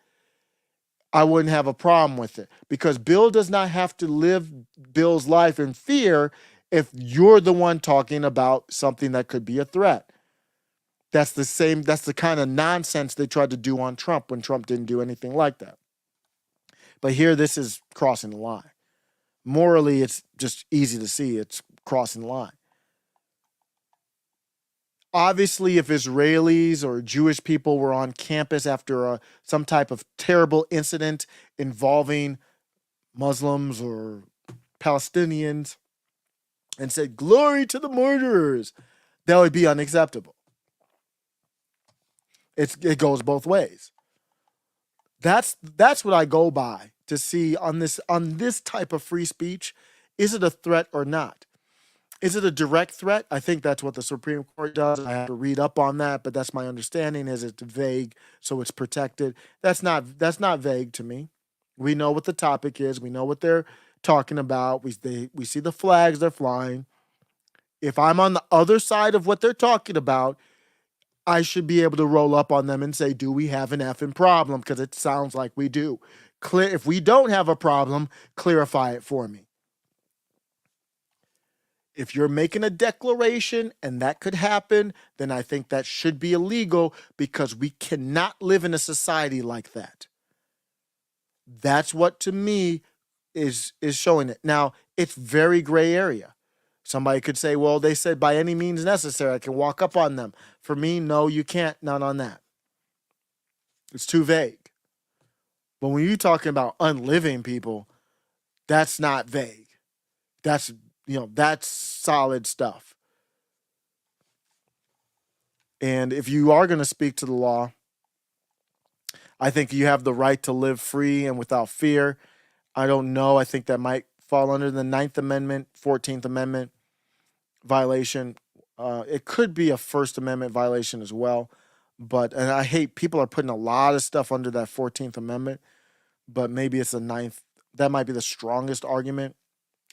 I wouldn't have a problem with it, because Bill does not have to live Bill's life in fear if you're the one talking about something that could be a threat. That's the kind of nonsense they tried to do on Trump when Trump didn't do anything like that. But here, this is crossing the line. Morally, it's just easy to see it's crossing the line. Obviously, if Israelis or Jewish people were on campus after some type of terrible incident involving Muslims or Palestinians and said, glory to the murderers, that would be unacceptable. It goes both ways. That's what I go by to see on this type of free speech. Is it a threat or not? Is it a direct threat? I think that's what the Supreme Court does. I have to read up on that, but that's my understanding. Is it's vague, so it's protected. That's not vague to me. We know what the topic is. We know what they're talking about. We see the flags they're flying. If I'm on the other side of what they're talking about, I should be able to roll up on them and say, do we have an effing problem? Because it sounds like we do. If we don't have a problem, clarify it for me. If you're making a declaration and that could happen, then I think that should be illegal, because we cannot live in a society like that. That's what, to me, is showing it. Now, it's very gray area. Somebody could say, well, they said by any means necessary, I can walk up on them. For me, no, you can't. Not on that. It's too vague. But when you're talking about unliving people, that's not vague. That's solid stuff. And if you are going to speak to the law, I think you have the right to live free and without fear. I don't know. I think that might fall under the 9th Amendment, 14th Amendment violation. It could be a First Amendment violation as well. And I hate people are putting a lot of stuff under that 14th Amendment, but maybe it's the 9th. That might be the strongest argument.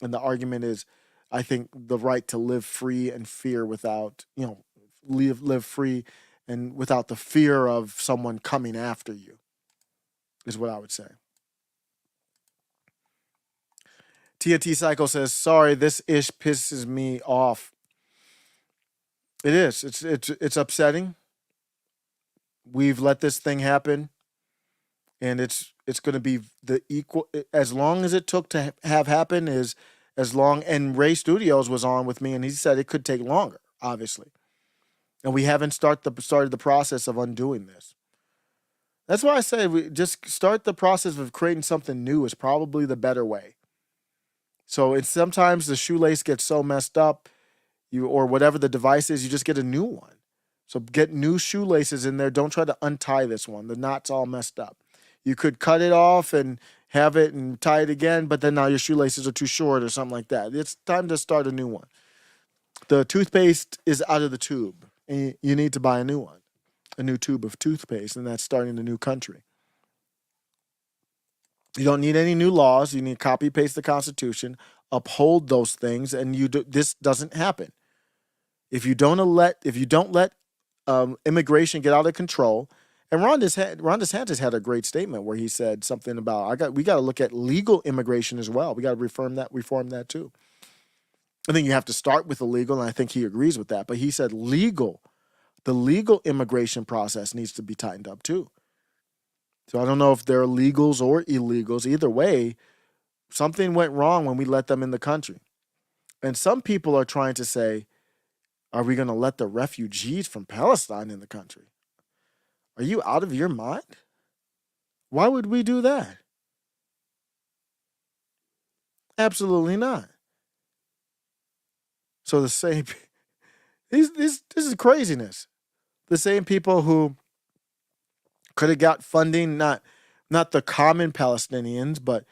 And the argument is, I think, the right to live free and fear without, live free and without the fear of someone coming after you. is what I would say. TNT Cycle says, sorry, this ish pisses me off. It is. It's upsetting. We've let this thing happen, and it's going to be the equal, as long as it took to have happen, is as long. And Ray Studios was on with me, and he said it could take longer, obviously. And we haven't started the process of undoing this. That's why I say we just start the process of creating something new is probably the better way. So it's sometimes the shoelace gets so messed up, or whatever the device is, you just get a new one. So get new shoelaces in there. Don't try to untie this one. The knot's all messed up. You could cut it off and have it and tie it again, but then now your shoelaces are too short or something like that. It's time to start a new one. The toothpaste is out of the tube, and you need to buy a new one, a new tube of toothpaste, and that's starting a new country. You don't need any new laws. You need to copy paste the Constitution, uphold those things, and this doesn't happen. If you don't let immigration get out of control, and Ron DeSantis had a great statement where he said something about we got to look at legal immigration as well. We got to reform that too. I think you have to start with illegal, and I think he agrees with that. But he said the legal immigration process needs to be tightened up too. So I don't know if they're legals or illegals. Either way, something went wrong when we let them in the country. And some people are trying to say, are we going to let the refugees from Palestine in the country? Are you out of your mind? Why would we do that? Absolutely not. So the same, this is craziness. The same people who could have got funding, not the common Palestinians, but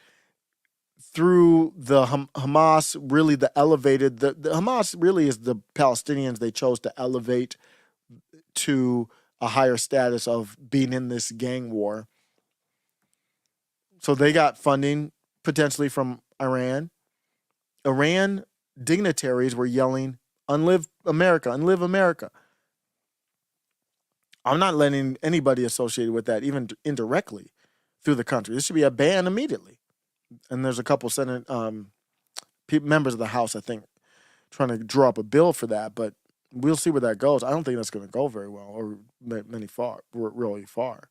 through the Hamas, really the elevated, the Hamas really is the Palestinians they chose to elevate to a higher status of being in this gang war. So they got funding potentially from Iran. Iran dignitaries were yelling, "Unlive America, unlive America." I'm not letting anybody associated with that, even indirectly, through the country. This should be a ban immediately. And there's a couple Senate members of the House, I think, trying to draw up a bill for that. But we'll see where that goes. I don't think that's going to go very well or really far.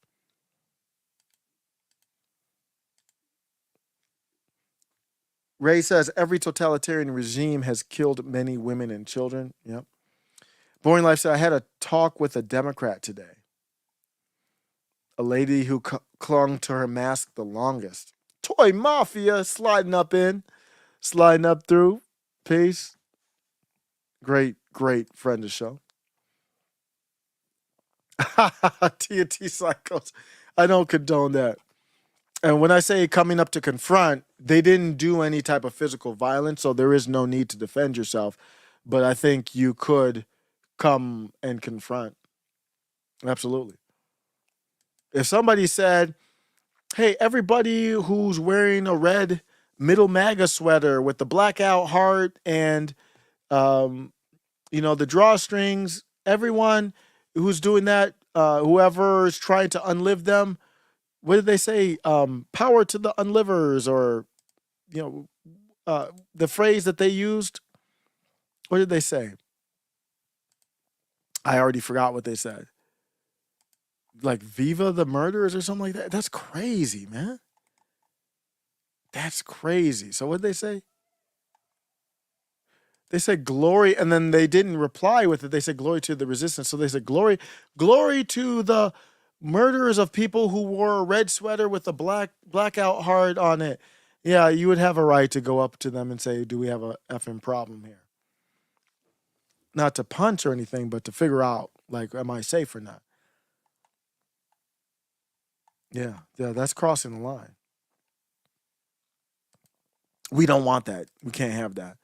Ray says, every totalitarian regime has killed many women and children. Yep. Boring Life said, I had a talk with a Democrat today. A lady who clung to her mask the longest. Toy Mafia sliding up through. Peace. Great friend of the show. TNT Psychos. I don't condone that. And when I say coming up to confront, they didn't do any type of physical violence, so there is no need to defend yourself. But I think you could come and confront. Absolutely. If somebody said, hey, everybody who's wearing a red middle MAGA sweater with the blackout heart and, the drawstrings, everyone who's doing that, whoever is trying to unlive them, what did they say? Power to the unlivers, or, the phrase that they used. What did they say? I already forgot what they said. Like Viva the murderers or something like that. That's crazy, man. That's crazy. So what did they say? They said glory, and then they didn't reply with it. They said glory to the resistance. So they said glory to the murderers of people who wore a red sweater with a blackout heart on it. Yeah, you would have a right to go up to them and say, do we have a effing problem here? Not to punch or anything, but to figure out, like, am I safe or not? Yeah, that's crossing the line. We don't want that. We can't have that.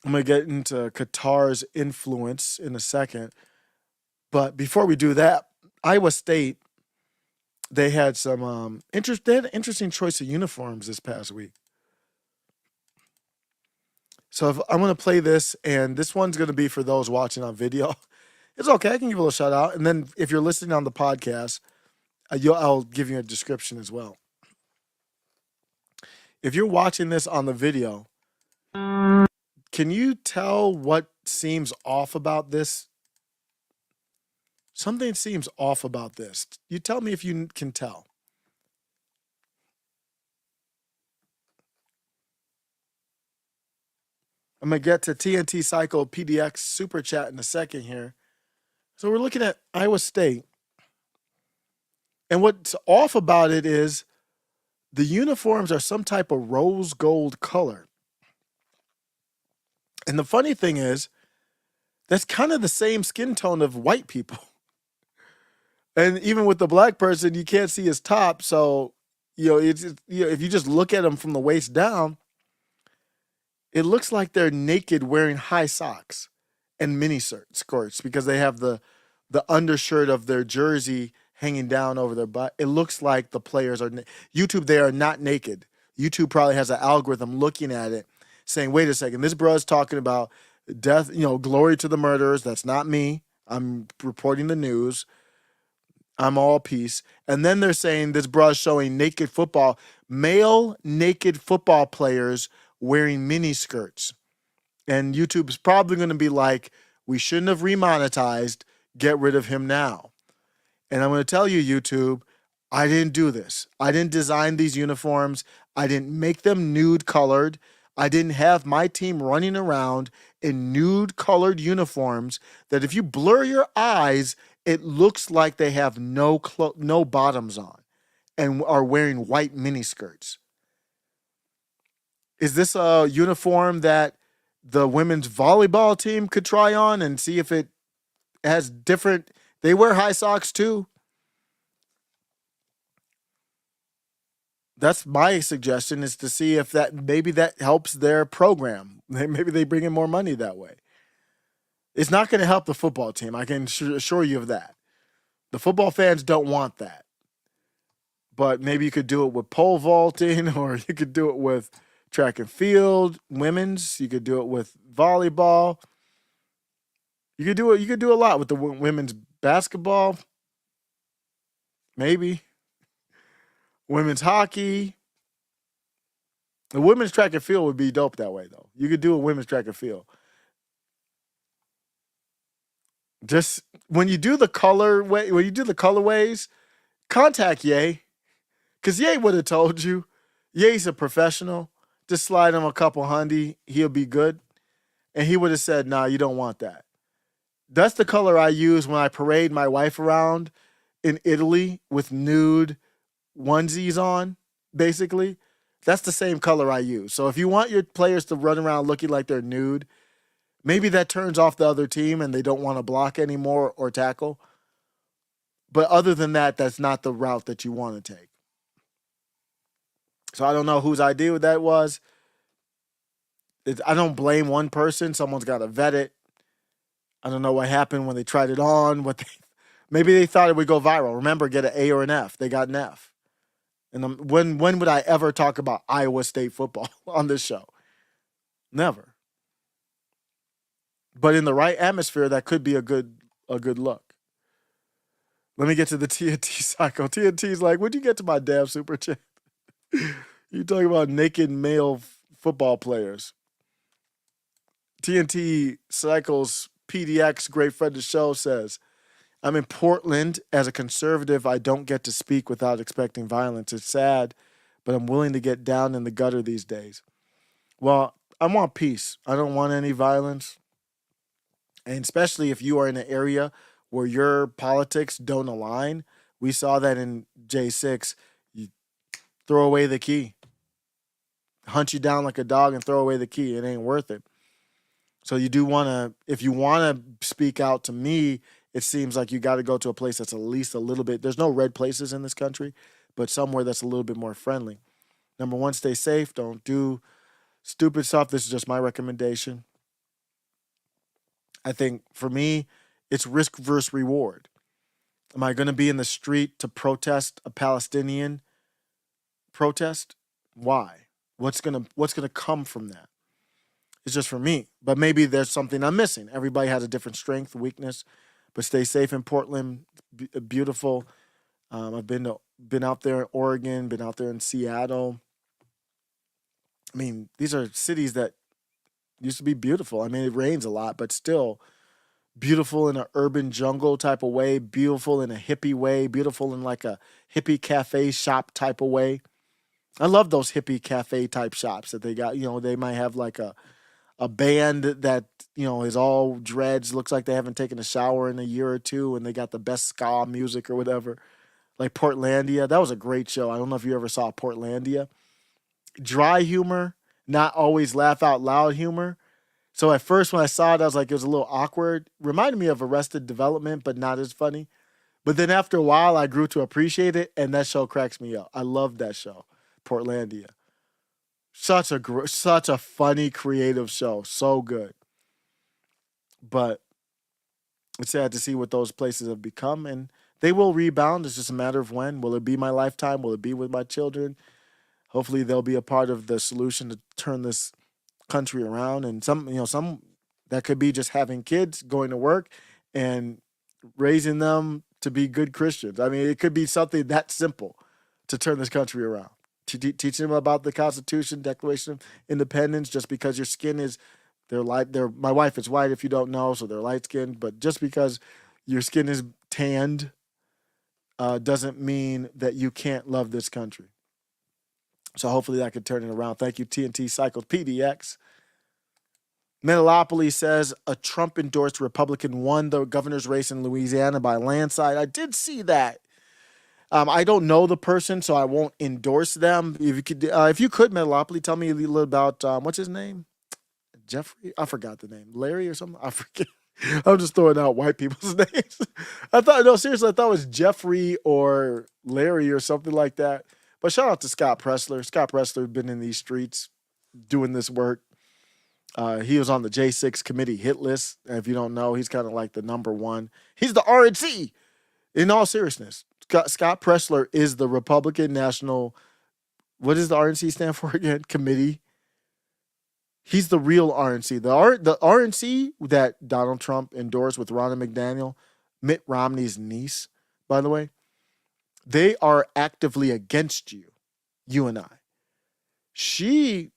I'm going to get into Qatar's influence in a second. But before we do that, Iowa State, they had some interesting choice of uniforms this past week. So I'm going to play this, and this one's going to be for those watching on video. It's okay. I can give a little shout out. And then if you're listening on the podcast, I'll give you a description as well. If you're watching this on the video, can you tell what seems off about this? Something seems off about this. You tell me if you can tell. I'm going to get to TNT Cycle PDX Super Chat in a second here. So we're looking at Iowa State. And what's off about it is the uniforms are some type of rose gold color. And the funny thing is, that's kind of the same skin tone of white people. And even with the black person, you can't see his top. So, it's if you just look at him from the waist down, it looks like they're naked wearing high socks and mini skirts because they have the undershirt of their jersey hanging down over their butt. It looks like the players are YouTube. They are not naked. YouTube probably has an algorithm looking at it saying, wait a second, this bro's talking about death, glory to the murderers. That's not me. I'm reporting the news. I'm all peace. And then they're saying this bro's showing naked football, male naked football players wearing mini skirts. And YouTube's probably going to be like, we shouldn't have remonetized. Get rid of him now. And I'm going to tell you, YouTube, I didn't do this. I didn't design these uniforms. I didn't make them nude colored. I didn't have my team running around in nude colored uniforms that if you blur your eyes, it looks like they have no bottoms on and are wearing white mini skirts. Is this a uniform that the women's volleyball team could try on and see if it has different? They wear high socks too. That's my suggestion, is to see if maybe that helps their program. Maybe they bring in more money that way. It's not going to help the football team. I can assure you of that. The football fans don't want that. But maybe you could do it with pole vaulting, or you could do it with track and field, women's. You could do it with volleyball. You could do a lot with the women's basketball. Maybe. Women's hockey. The women's track and field would be dope that way, though. You could do a women's track and field. Just when you do the colorways, contact Ye, because Ye would have told you. Ye's a professional. Just slide him a couple hundy, he'll be good. And he would have said, nah, you don't want that. That's the color I use when I parade my wife around in Italy with nude onesies on, basically. That's the same color I use. So if you want your players to run around looking like they're nude, maybe that turns off the other team and they don't want to block anymore or tackle. But other than that, that's not the route that you want to take. So I don't know whose idea that was. I don't blame one person. Someone's got to vet it. I don't know what happened when they tried it on. Maybe they thought it would go viral. Remember, get an A or an F. They got an F. And when would I ever talk about Iowa State football on this show? Never. But in the right atmosphere, that could be a good look. Let me get to the TNT cycle. TNT's like, when'd you get to my damn super chat? You talking about naked male football players. TNT Cycles PDX, great friend of the show, says, I'm in Portland. As a conservative, I don't get to speak without expecting violence. It's sad, but I'm willing to get down in the gutter these days. Well, I want peace. I don't want any violence. And especially if you are in an area where your politics don't align. We saw that in J6. You throw away the key. Hunt you down like a dog and throw away the key. It ain't worth it. So you do want to, if you want to speak out to me, it seems like you got to go to a place that's at least a little bit, there's no red places in this country, but somewhere that's a little bit more friendly. Number one, stay safe. Don't do stupid stuff. This is just my recommendation. I think for me, it's risk versus reward. Am I going to be in the street to protest a Palestinian protest? Why? What's going to come from that? It's just for me. But maybe there's something I'm missing. Everybody has a different strength, weakness. But stay safe in Portland. Beautiful. I've been out there in Oregon, been out there in Seattle. I mean, these are cities that used to be beautiful. I mean, it rains a lot, but still beautiful in an urban jungle type of way, beautiful in a hippie way, beautiful in like a hippie cafe shop type of way. I love those hippie cafe type shops that they got. You know, they might have like a band that, you know, is all dreads, looks like they haven't taken a shower in a year or two, and they got the best ska music or whatever. Like Portlandia. That was a great show. I don't know if you ever saw Portlandia. Dry humor, not always laugh out loud humor. So at first when I saw it, I was like, it was a little awkward. Reminded me of Arrested Development, but not as funny. But then after a while, I grew to appreciate it, and that show cracks me up. I love that show, Portlandia. Such a funny, creative show. So good. But it's sad to see what those places have become, and they will rebound. It's just a matter of when. Will it be my lifetime? Will it be with my children? Hopefully, they'll be a part of the solution to turn this country around. And some that could be just having kids, going to work, and raising them to be good Christians. I mean, it could be something that simple to turn this country around. Teaching them about the Constitution, Declaration of Independence. Just because your skin is, my wife is white, if you don't know, so they're light skinned. But just because your skin is tanned doesn't mean that you can't love this country. So hopefully that could turn it around. Thank you, TNT Cycles PDX. Metalopoly says a Trump-endorsed Republican won the governor's race in Louisiana by a landslide. I did see that. I don't know the person, so I won't endorse them. If you could, Metalopoly, tell me a little about what's his name? Jeffrey? I forgot the name. Larry or something? I forget. I'm just throwing out white people's names. Seriously, I thought it was Jeffrey or Larry or something like that. But shout out to Scott Pressler. Scott Pressler has been in these streets doing this work. He was on the J6 committee hit list. And if you don't know, he's kind of like the number one. He's the RNC. In all seriousness, Scott Pressler is the Republican National, what does the RNC stand for again? Committee. He's the real RNC. The RNC that Donald Trump endorsed with Ronna McDaniel, Mitt Romney's niece, by the way, they are actively against you and I. She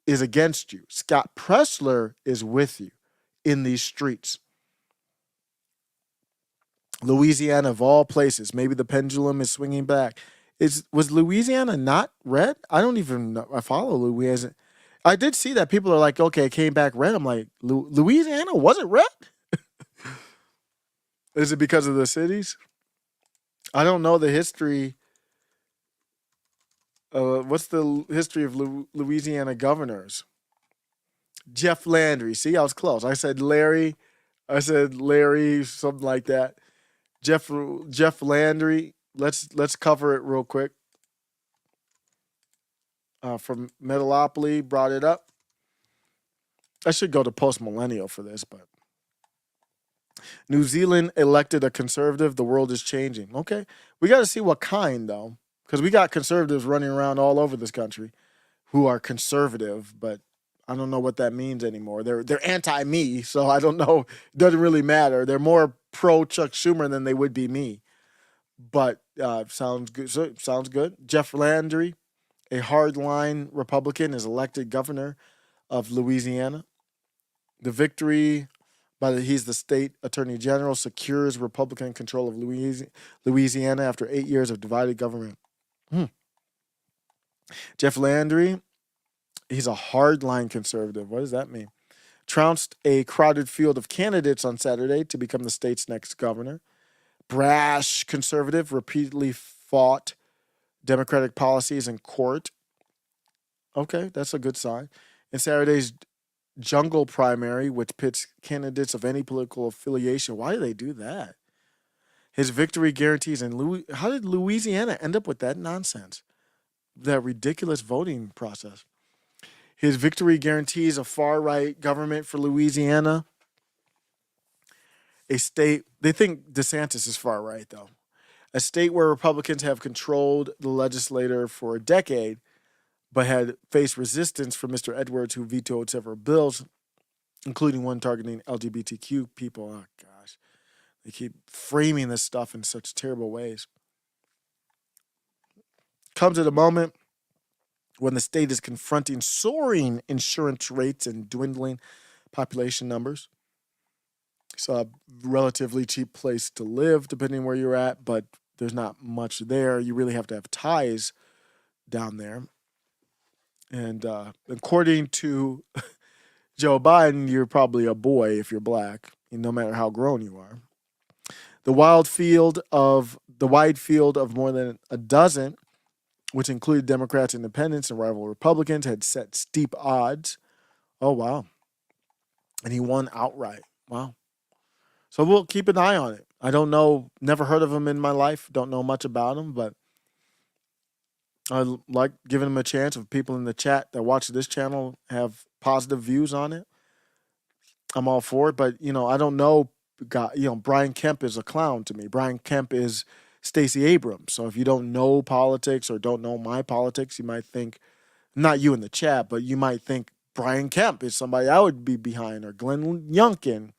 is against you. Scott Pressler is with you in these streets. Louisiana, of all places, maybe the pendulum is swinging back. Was Louisiana not red? I don't even know. I follow Louisiana. I did see that people are like, okay, it came back red. I'm like, Louisiana wasn't red? Is it because of the cities? I don't know the history. What's the history of Louisiana governors? Jeff Landry. See, I was close. I said Larry, something like that. Jeff Landry. Let's cover it real quick. From Metalopoly brought it up. I should go to Post Millennial for this, but New Zealand elected a conservative. The world is changing. Okay, we got to see what kind though, because we got conservatives running around all over this country who are conservative, but I don't know what that means anymore. They're anti-me, so I don't know. It doesn't really matter. They're more pro Chuck Schumer than they would be me. But sounds good. Sounds good. Jeff Landry, a hardline Republican, is elected governor of Louisiana. The victory he's the state attorney general, secures Republican control of Louisiana after 8 years of divided government. Jeff Landry, he's a hardline conservative. What does that mean? Trounced a crowded field of candidates on Saturday to become the state's next governor. Brash conservative repeatedly fought Democratic policies in court. Okay, that's a good sign. In Saturday's jungle primary, which pits candidates of any political affiliation. Why do they do that? His victory guarantees. And how did Louisiana end up with that nonsense? That ridiculous voting process. His victory guarantees a far-right government for Louisiana. A state, they think DeSantis is far-right, though. A state where Republicans have controlled the legislature for a decade, but had faced resistance from Mr. Edwards, who vetoed several bills, including one targeting LGBTQ people. Oh, gosh. They keep framing this stuff in such terrible ways. comes at a moment when the state is confronting soaring insurance rates and dwindling population numbers. It's a relatively cheap place to live, depending where you're at, but there's not much there. You really have to have ties down there. And according to Joe Biden, you're probably a boy if you're black, no matter how grown you are. The wide field of more than a dozen, which included Democrats, Independents, and rival Republicans, had set steep odds. Oh, wow. And he won outright. Wow. So we'll keep an eye on it. I don't know, never heard of him in my life, don't know much about him, but I like giving him a chance. If people in the chat that watch this channel have positive views on it, I'm all for it. But, I don't know. Brian Kemp is a clown to me. Brian Kemp is Stacey Abrams. So if you don't know politics or don't know my politics, you might think, not you in the chat, but you might think Brian Kemp is somebody I would be behind, or Glenn Youngkin,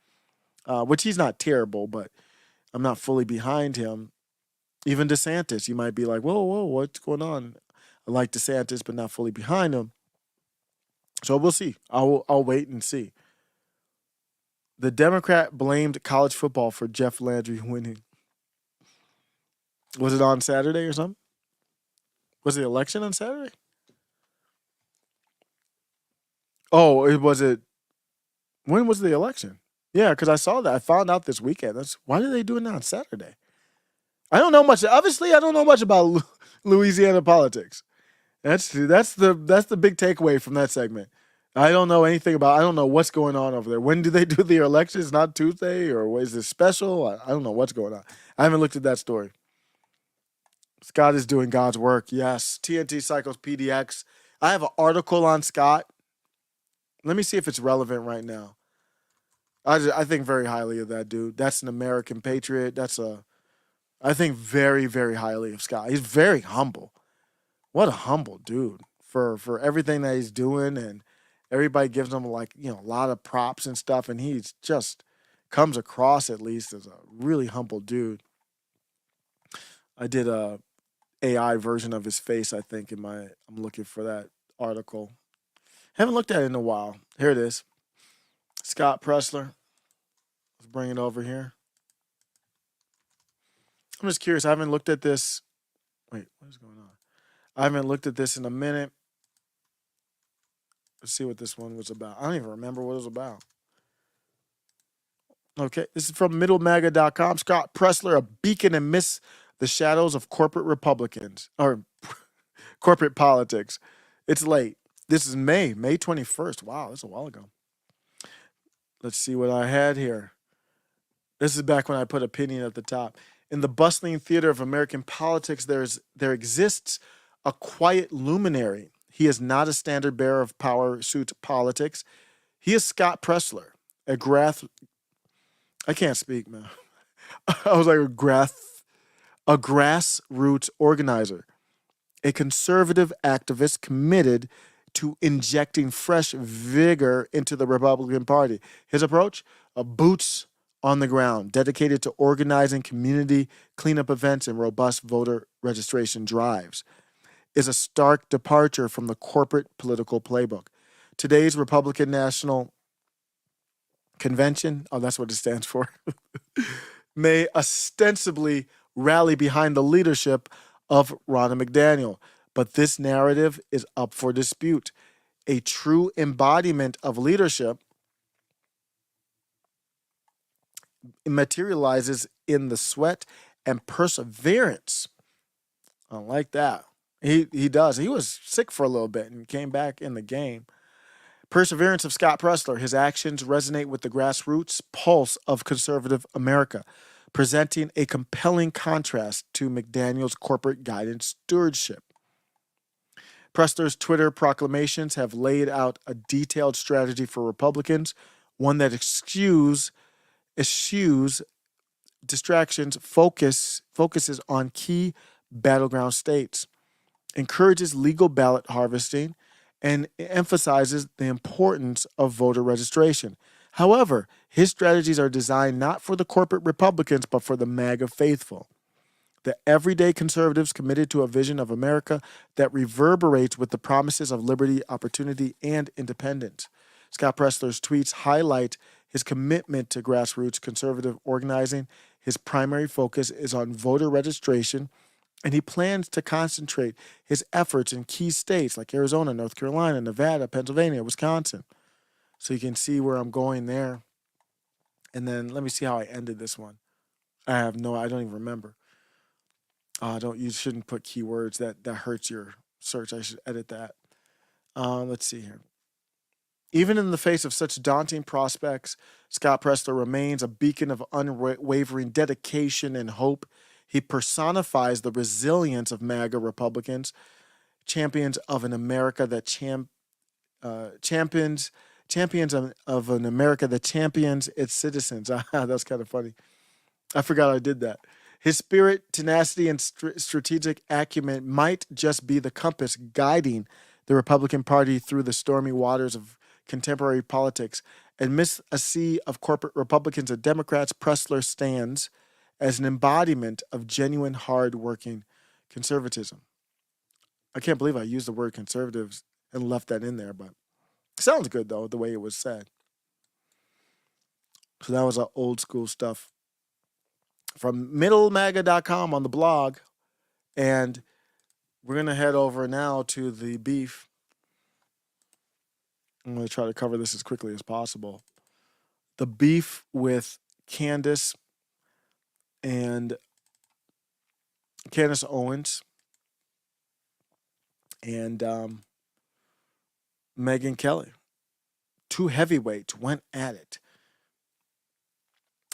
which he's not terrible, but I'm not fully behind him. Even DeSantis, you might be like, whoa, what's going on? I like DeSantis, but not fully behind him. So we'll see. I'll wait and see. The Democrat blamed college football for Jeff Landry winning. Was it on Saturday or something? Was the election on Saturday? Oh, when was the election? Yeah, because I saw that. I found out this weekend. Why do they do it on Saturday? I don't know much. Obviously, I don't know much about Louisiana politics. That's the big takeaway from that segment. I don't know anything about. I don't know what's going on over there. When do they do the elections? Not Tuesday, or is this special? I don't know what's going on. I haven't looked at that story. Scott is doing God's work. Yes, TNT Cycles PDX. I have an article on Scott. Let me see if it's relevant right now. I think very highly of that dude. That's an American patriot. I think very, very highly of Scott. He's very humble. What a humble dude for everything that he's doing, and everybody gives him a lot of props and stuff, and he's just comes across at least as a really humble dude. I did a AI version of his face, I think, I'm looking for that article. Haven't looked at it in a while. Here it is. Scott Pressler. Let's bring it over here. I'm just curious. I haven't looked at this. Wait, what is going on? I haven't looked at this in a minute. Let's see what this one was about. I don't even remember what it was about. Okay, this is from middlemaga.com. Scott Pressler, a beacon amidst the shadows of corporate Republicans, or corporate politics. It's late. This is May 21st. Wow, that's a while ago. Let's see what I had here. This is back when I put opinion at the top. In the bustling theater of American politics, there exists a quiet luminary. He is not a standard bearer of power suit politics. He is Scott Pressler, I can't speak, man. I was like a grassroots organizer, a conservative activist committed to injecting fresh vigor into the Republican Party. His approach? Boots on the ground, dedicated to organizing community cleanup events and robust voter registration drives, is a stark departure from the corporate political playbook. Today's Republican National Convention, that's what it stands for, may ostensibly rally behind the leadership of Ronna McDaniel, but this narrative is up for dispute. A true embodiment of leadership materializes in the sweat and perseverance. I like that. He does. He was sick for a little bit and came back in the game. Perseverance of Scott Pressler. His actions resonate with the grassroots pulse of conservative America, presenting a compelling contrast to McDaniel's corporate guidance stewardship. Pressler's Twitter proclamations have laid out a detailed strategy for Republicans, one that eschews distractions, focuses on key battleground states, encourages legal ballot harvesting, and emphasizes the importance of voter registration. However, his strategies are designed not for the corporate Republicans, but for the MAGA faithful. The everyday conservatives committed to a vision of America that reverberates with the promises of liberty, opportunity, and independence. Scott Presler's tweets highlight his commitment to grassroots conservative organizing. His primary focus is on voter registration, and he plans to concentrate his efforts in key states like Arizona, North Carolina, Nevada, Pennsylvania, Wisconsin. So you can see where I'm going there. And then let me see how I ended this one. I don't even remember. You shouldn't put keywords that hurts your search. I should edit that. Let's see here. Even in the face of such daunting prospects, Scott Presler remains a beacon of unwavering dedication and hope. He personifies the resilience of MAGA Republicans, champions of an America that champions of an America that champions its citizens. That's kind of funny. I forgot I did that. His spirit, tenacity, and strategic acumen might just be the compass guiding the Republican Party through the stormy waters of contemporary politics. Amidst a sea of corporate Republicans and Democrats, Presler stands as an embodiment of genuine, hard-working conservatism. I can't believe I used the word conservatives and left that in there, but it sounds good, though, the way it was said. So that was old school stuff from middlemaga.com on the blog. And we're going to head over now to the beef. I'm going to try to cover this as quickly as possible. The beef with Candace Owens and Megyn Kelly. Two heavyweights went at it.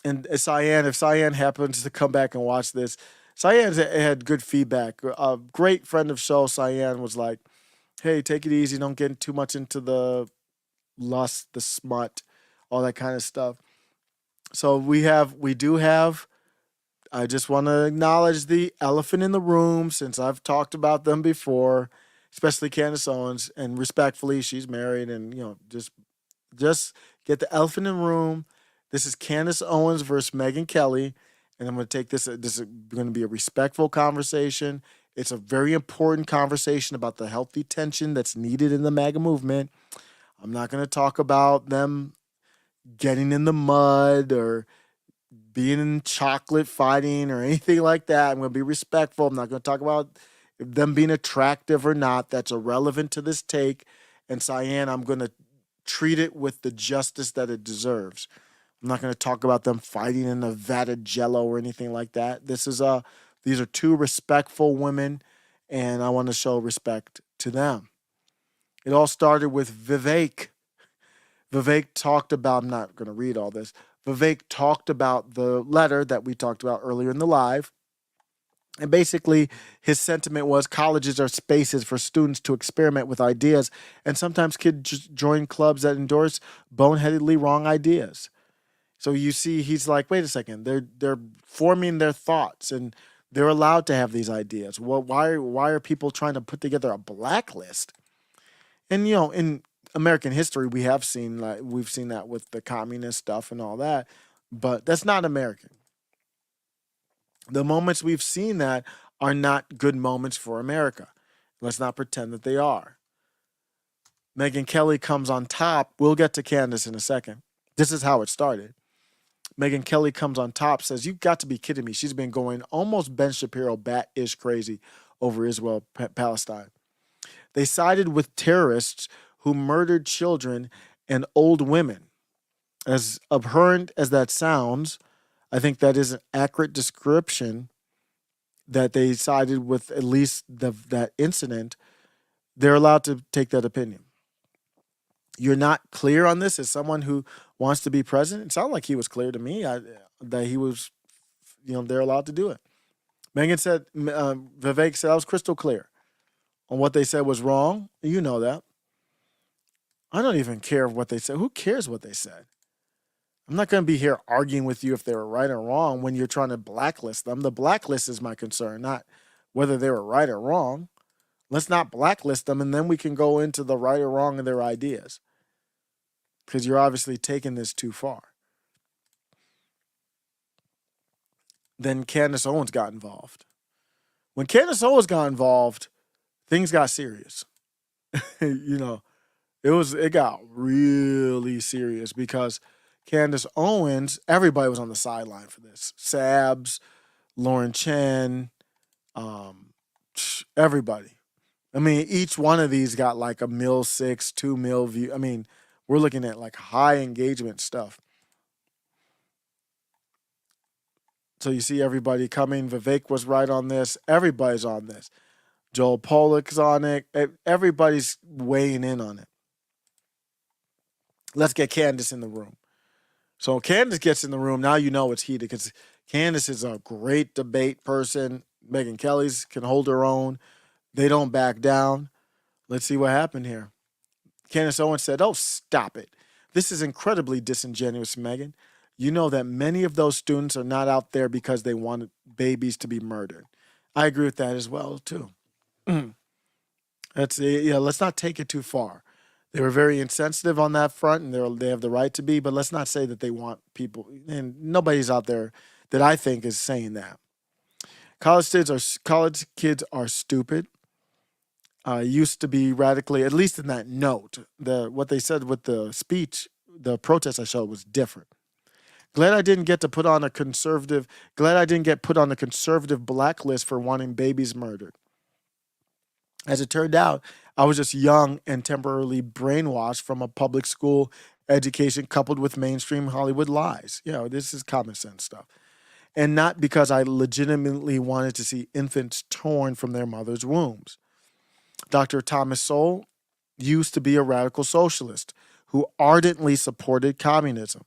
And Cyan, if Cyan happens to come back and watch this, Cyan had good feedback. A great friend of show, Cyan, was like, hey, take it easy. Don't get too much into the lust, the smut, all that kind of stuff. So we do have, I just want to acknowledge the elephant in the room since I've talked about them before, especially Candace Owens, and respectfully, she's married, and just get the elephant in the room. This is Candace Owens versus Megyn Kelly, and I'm going to take this. This is going to be a respectful conversation. It's a very important conversation about the healthy tension that's needed in the MAGA movement. I'm not going to talk about them getting in the mud or being in chocolate fighting or anything like that. I'm going to be respectful. I'm not going to talk about them being attractive or not. That's irrelevant to this take. And Cyan, I'm going to treat it with the justice that it deserves. I'm not going to talk about them fighting in a vat of jello or anything like that. These are two respectful women, and I want to show respect to them. It all started with Vivek. Vivek talked about, I'm not going to read all this. Vivek talked about the letter that we talked about earlier in the live. And basically, his sentiment was colleges are spaces for students to experiment with ideas, and sometimes kids join clubs that endorse boneheadedly wrong ideas. So you see, he's like, wait a second, they're forming their thoughts, and they're allowed to have these ideas. Well, why are people trying to put together a blacklist? And in American history, we've seen that with the communist stuff and all that, but that's not American. The moments we've seen that are not good moments for America. Let's not pretend that they are. Megyn Kelly comes on top. We'll get to Candace in a second. This is how it started. Megyn Kelly comes on top, says, you've got to be kidding me. She's been going almost Ben Shapiro bat-ish crazy over Israel, Palestine. They sided with terrorists who murdered children and old women. As abhorrent as that sounds, I think that is an accurate description that they sided with at least that incident. They're allowed to take that opinion. You're not clear on this as someone who wants to be president? It sounded like he was clear to me that he was, they're allowed to do it. Megyn said, Vivek said, I was crystal clear on what they said was wrong. You know that. I don't even care what they said. Who cares what they said? I'm not going to be here arguing with you if they were right or wrong when you're trying to blacklist them. The blacklist is my concern, not whether they were right or wrong. Let's not blacklist them, and then we can go into the right or wrong of their ideas. Because you're obviously taking this too far. Then Candace Owens got involved. When Candace Owens got involved, things got serious. You know, it got really serious because Candace Owens, everybody was on the sideline for this. Sabs, Lauren Chen, um, everybody. I mean, each one of these got like a mil 6, 2 mil view. I mean, we're looking at like high engagement stuff. So you see everybody coming. Vivek was right on this. Everybody's on this. Joel Pollack's on it. Everybody's weighing in on it. Let's get Candace in the room. So Candace gets in the room. Now you know it's heated because Candace is a great debate person. Megyn Kelly's can hold her own. They don't back down. Let's see what happened here. Candace Owens said, "Oh, stop it. This is incredibly disingenuous, Megyn. You know that many of those students are not out there because they wanted babies to be murdered." I agree with that as well, too. Let's not take it too far. They were very insensitive on that front, and they have the right to be, but let's not say that they want people, and nobody's out there that I think is saying that. College kids are stupid. Used to be radically, at least in that note, what they said with the speech, the protest I showed was different. Glad I didn't get put on a conservative blacklist for wanting babies murdered. As it turned out, I was just young and temporarily brainwashed from a public school education coupled with mainstream Hollywood lies. You know, this is common sense stuff. And not because I legitimately wanted to see infants torn from their mother's wombs. Dr. Thomas Sowell used to be a radical socialist who ardently supported communism.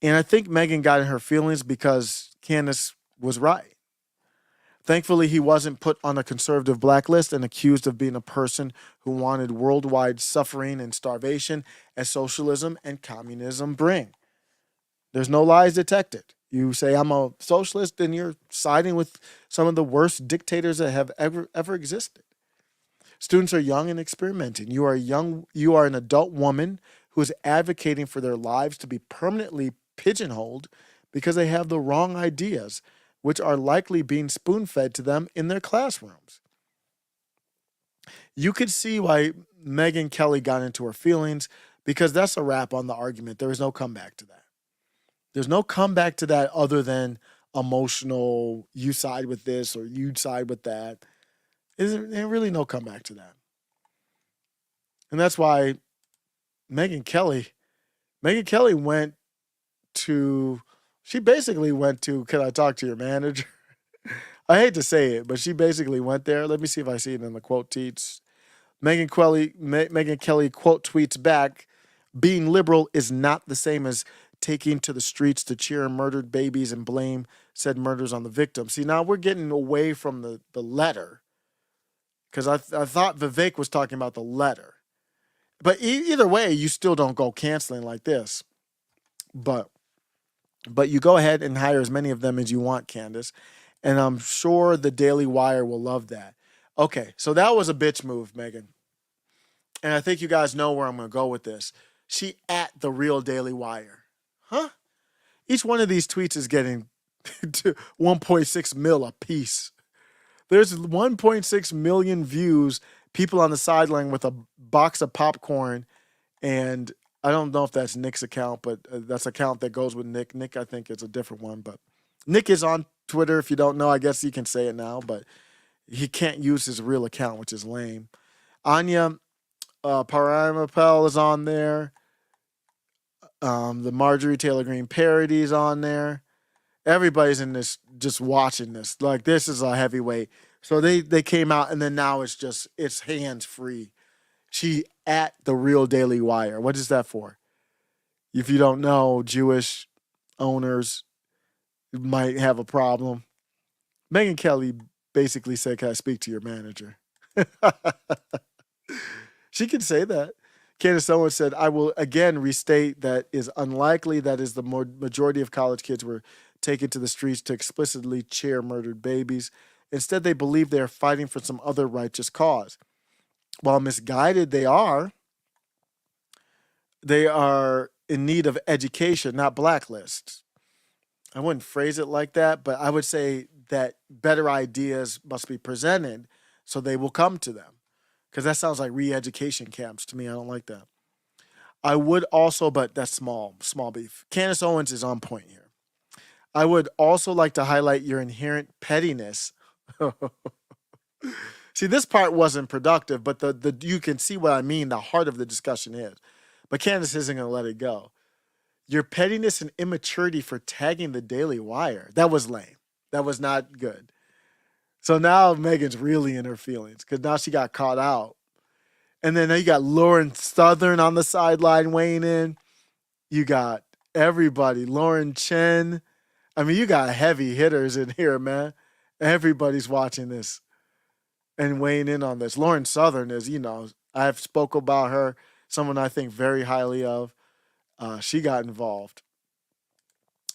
And I think Megyn got in her feelings because Candace was right. Thankfully, he wasn't put on a conservative blacklist and accused of being a person who wanted worldwide suffering and starvation as socialism and communism bring. There's no lies detected. You say I'm a socialist, and you're siding with some of the worst dictators that have ever existed. Students are young and experimenting. You are an adult woman who is advocating for their lives to be permanently pigeonholed because they have the wrong ideas, which are likely being spoon-fed to them in their classrooms. You could see why Megyn Kelly got into her feelings because that's a wrap on the argument. There is no comeback to that. There's no comeback to that other than emotional, you side with this or you side with that. There's really no comeback to that. And that's why Megyn Kelly she basically went to, "Can I talk to your manager?" I hate to say it, but she basically went there. Let me see if I see it in the quote tweets. Megyn Kelly quote tweets back, "Being liberal is not the same as taking to the streets to cheer murdered babies and blame said murders on the victim." See, now we're getting away from the letter because I thought Vivek was talking about the letter. But either way, you still don't go canceling like this. But you go ahead and hire as many of them as you want, Candace. And I'm sure the Daily Wire will love that. Okay, so that was a bitch move, Megyn. And I think you guys know where I'm going to go with this. She at the real Daily Wire. Huh? Each one of these tweets is getting to 1.6 mil a piece. There's 1.6 million views, people on the sideline with a box of popcorn, and I don't know if that's Nick's account, but that's an account that goes with Nick. Nick, I think, is a different one, but Nick is on Twitter. If you don't know, I guess you can say it now, but he can't use his real account, which is lame. Anya Paramapel is on there. The Marjorie Taylor Greene parody is on there. Everybody's in this just watching this. Like, this is a heavyweight. So they came out, and then now it's hands free. She at the real Daily Wire. What is that for? If you don't know, Jewish owners might have a problem. Megyn Kelly basically said, "Can I speak to your manager?" She can say that. Candace Owens said, "I will again restate that is unlikely that is the majority of college kids were taken to the streets to explicitly cheer murdered babies. Instead, they believe they are fighting for some other righteous cause. While misguided they are in need of education, not blacklists." I wouldn't phrase it like that, but I would say that better ideas must be presented so they will come to them. Because that sounds like re-education camps to me. I don't like that. I would also, but that's small beef. Candace Owens is on point here. I would also like to highlight your inherent pettiness. See, this part wasn't productive, but the you can see what I mean. The heart of the discussion is. But Candace isn't going to let it go. Your pettiness and immaturity for tagging the Daily Wire. That was lame. That was not good. So now Megan's really in her feelings because now she got caught out. And then you got Lauren Southern on the sideline weighing in. You got everybody. Lauren Chen. I mean, you got heavy hitters in here, man. Everybody's watching this and weighing in on this. Lauren Southern is, I've spoke about her, someone I think very highly of. She got involved.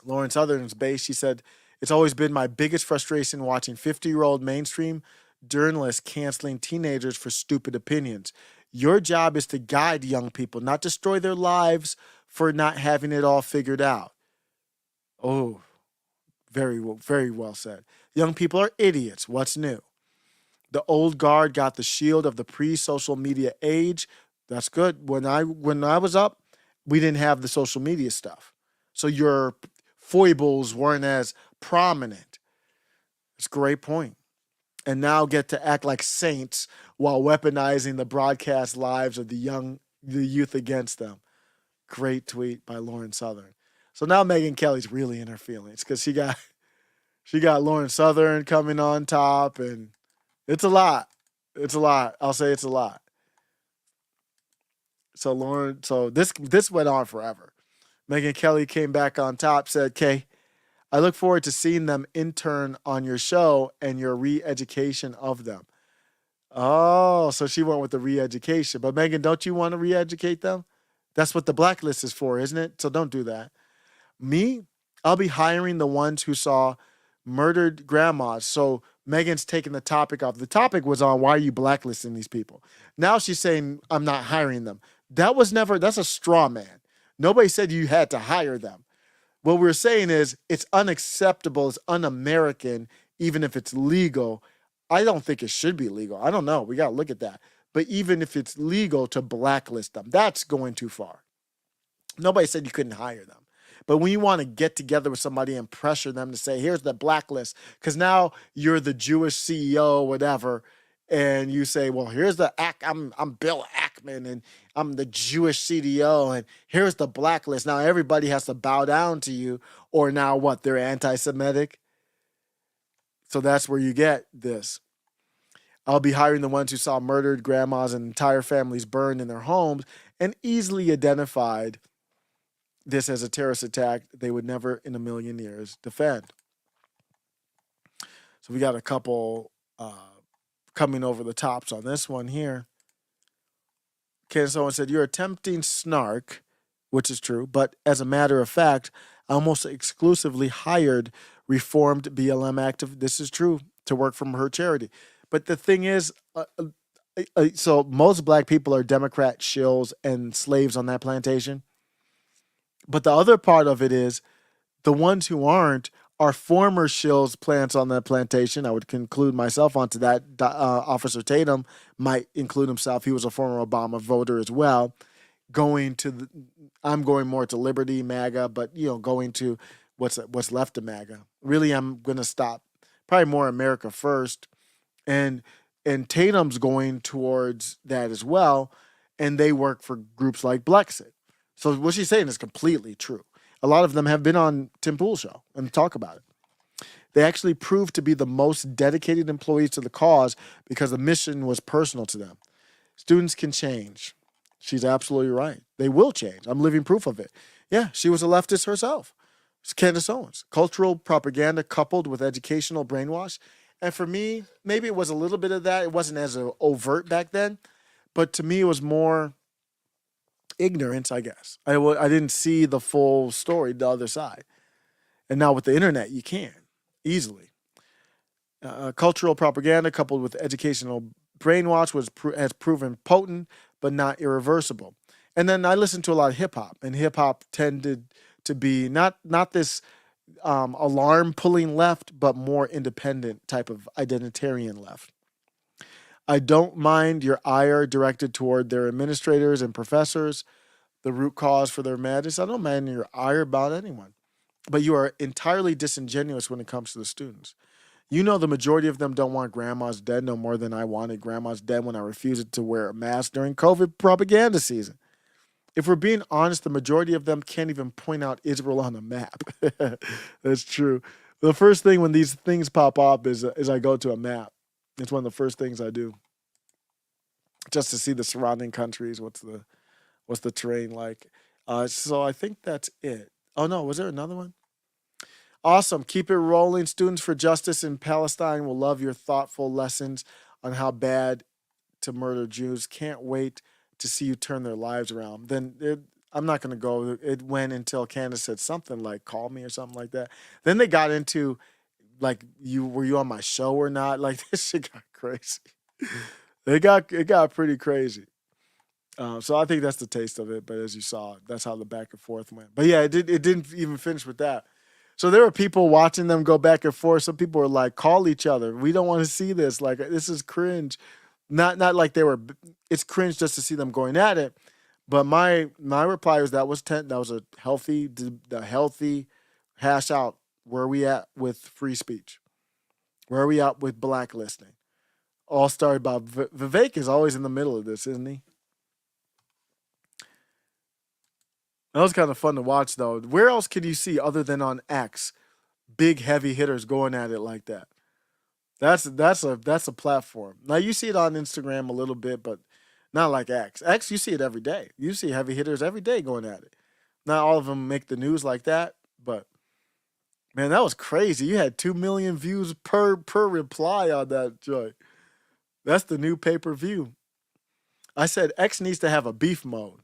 Lauren Southern's base, she said, it's always been my biggest frustration watching 50-year-old mainstream journalists canceling teenagers for stupid opinions. Your job is to guide young people, not destroy their lives for not having it all figured out. Oh, very well said. Young people are idiots. What's new? The old guard got the shield of the pre-social media age. That's good. When I was up, we didn't have the social media stuff. So your foibles weren't as prominent. It's a great point. And now get to act like saints while weaponizing the broadcast lives of the youth against them. Great tweet by Lauren Southern. So now Megyn Kelly's really in her feelings because she got Lauren Southern coming on top, and it's a lot. It's a lot. I'll say it's a lot. So this went on forever. Megyn Kelly came back on top, said, "Kay, I look forward to seeing them intern on your show and your re-education of them." Oh, so she went with the re-education. But Megan, don't you want to re-educate them? That's what the blacklist is for, isn't it? So don't do that. Me, I'll be hiring the ones who saw murdered grandmas. So Megan's taking the topic off. The topic was on why are you blacklisting these people? Now she's saying I'm not hiring them. That's a straw man. Nobody said you had to hire them. What we're saying is it's unacceptable, it's un-American, even if it's legal. I don't think it should be legal. I don't know. We got to look at that. But even if it's legal to blacklist them, that's going too far. Nobody said you couldn't hire them. But when you want to get together with somebody and pressure them to say, here's the blacklist, because now you're the Jewish CEO, whatever, and you say, well, here's the I'm Bill Ackman, and I'm the Jewish CDO, and here's the blacklist. Now everybody has to bow down to you, or now what? They're anti-Semitic? So that's where you get this. I'll be hiring the ones who saw murdered grandmas and entire families burned in their homes and easily identified this as a terrorist attack they would never in a million years defend. So we got a couple coming over the tops on this one here. Candace Owens said, you're attempting snark, which is true, but as a matter of fact, I almost exclusively hired reformed BLM activists. This is true, to work from her charity. But the thing is, so most black people are Democrat shills and slaves on that plantation. But the other part of it is the ones who aren't are former shills plants on that plantation. I would conclude myself onto that. Officer Tatum might include himself. He was a former Obama voter as well. I'm going more to Liberty, MAGA, but going to what's left of MAGA. Really, I'm going to stop probably more America First. And Tatum's going towards that as well. And they work for groups like Blacklist. So what she's saying is completely true. A lot of them have been on Tim Pool's show and talk about it. They actually proved to be the most dedicated employees to the cause because the mission was personal to them. Students can change. She's absolutely right. They will change. I'm living proof of it. Yeah, she was a leftist herself. It's Candace Owens. Cultural propaganda coupled with educational brainwash. And for me, maybe it was a little bit of that. It wasn't as overt back then. But to me, it was more ignorance, I guess. I didn't see the full story, the other side. And now with the internet, you can easily. Cultural propaganda coupled with educational brainwash has proven potent, but not irreversible. And then I listened to a lot of hip hop, and hip hop tended to be not this alarm pulling left, but more independent type of identitarian left. I don't mind your ire directed toward their administrators and professors, the root cause for their madness. I don't mind your ire about anyone. But you are entirely disingenuous when it comes to the students. You know the majority of them don't want grandmas dead no more than I wanted grandmas dead when I refused to wear a mask during COVID propaganda season. If we're being honest, the majority of them can't even point out Israel on a map. That's true. The first thing when these things pop up is I go to a map. It's one of the first things I do, just to see the surrounding countries. What's the terrain like? So I think that's it. Oh no, was there another one? Awesome. Keep it rolling. Students for Justice in Palestine will love your thoughtful lessons on how bad to murder Jews. Can't wait to see you turn their lives around. I'm not going to go. It went until Candace said something like, call me or something like that. Then they got into, like, were you on my show or not? Like, this shit got crazy. It got pretty crazy. So I think that's the taste of it. But as you saw, that's how the back and forth went. But yeah, it didn't even finish with that. So there were people watching them go back and forth. Some people were like, call each other. We don't want to see this. Like, this is cringe. Not like they were, it's cringe just to see them going at it. But my reply was that was a healthy hash out. Where are we at with free speech? Where are we at with blacklisting? All started by Vivek is always in the middle of this, isn't he? That was kind of fun to watch, though. Where else can you see other than on X, big heavy hitters going at it like that? That's a platform. Now you see it on Instagram a little bit, but not like X. X, you see it every day. You see heavy hitters every day going at it. Not all of them make the news like that, but man, that was crazy. You had 2 million views per reply on that joint. That's the new pay-per-view. I said X needs to have a beef mode.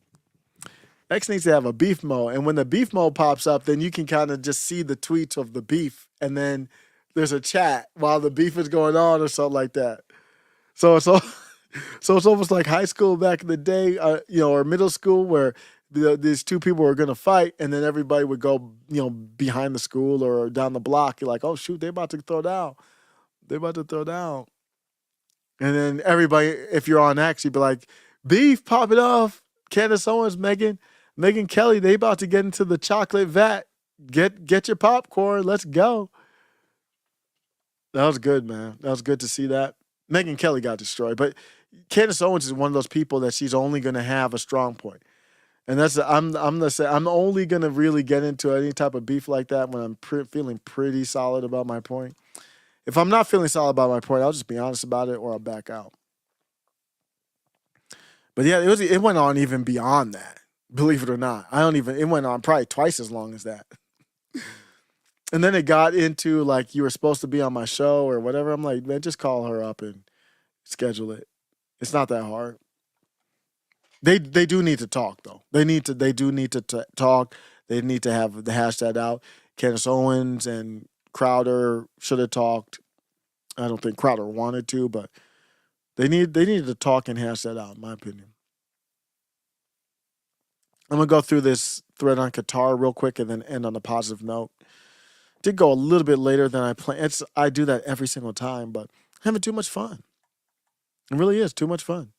X needs to have a beef mode. And when the beef mode pops up, then you can kind of just see the tweets of the beef. And then there's a chat while the beef is going on or something like that. So it's almost like high school back in the day, or middle school where these two people were going to fight. And then everybody would go, behind the school or down the block. You're like, oh, shoot, they're about to throw down. They're about to throw down. And then everybody, if you're on X, you'd be like, beef, pop it off. Candace Owens, Megyn Kelly, they about to get into the chocolate vat. Get your popcorn. Let's go. That was good, man. That was good to see that. Megyn Kelly got destroyed. But Candace Owens is one of those people that she's only going to have a strong point. And I'm only going to really get into any type of beef like that when I'm feeling pretty solid about my point. If I'm not feeling solid about my point, I'll just be honest about it or I'll back out. But yeah, it went on even beyond that. Believe it or not. It went on probably twice as long as that. And then it got into like, you were supposed to be on my show or whatever. I'm like, man, just call her up and schedule it. It's not that hard. They do need to talk though. They do need to talk. They need to have the hashtag out. Candace Owens and Crowder should have talked. I don't think Crowder wanted to, but they needed to talk and hash that out, in my opinion. I'm going to go through this thread on Qatar real quick and then end on a positive note. Did go a little bit later than I planned. I do that every single time, but I'm having too much fun. It really is too much fun.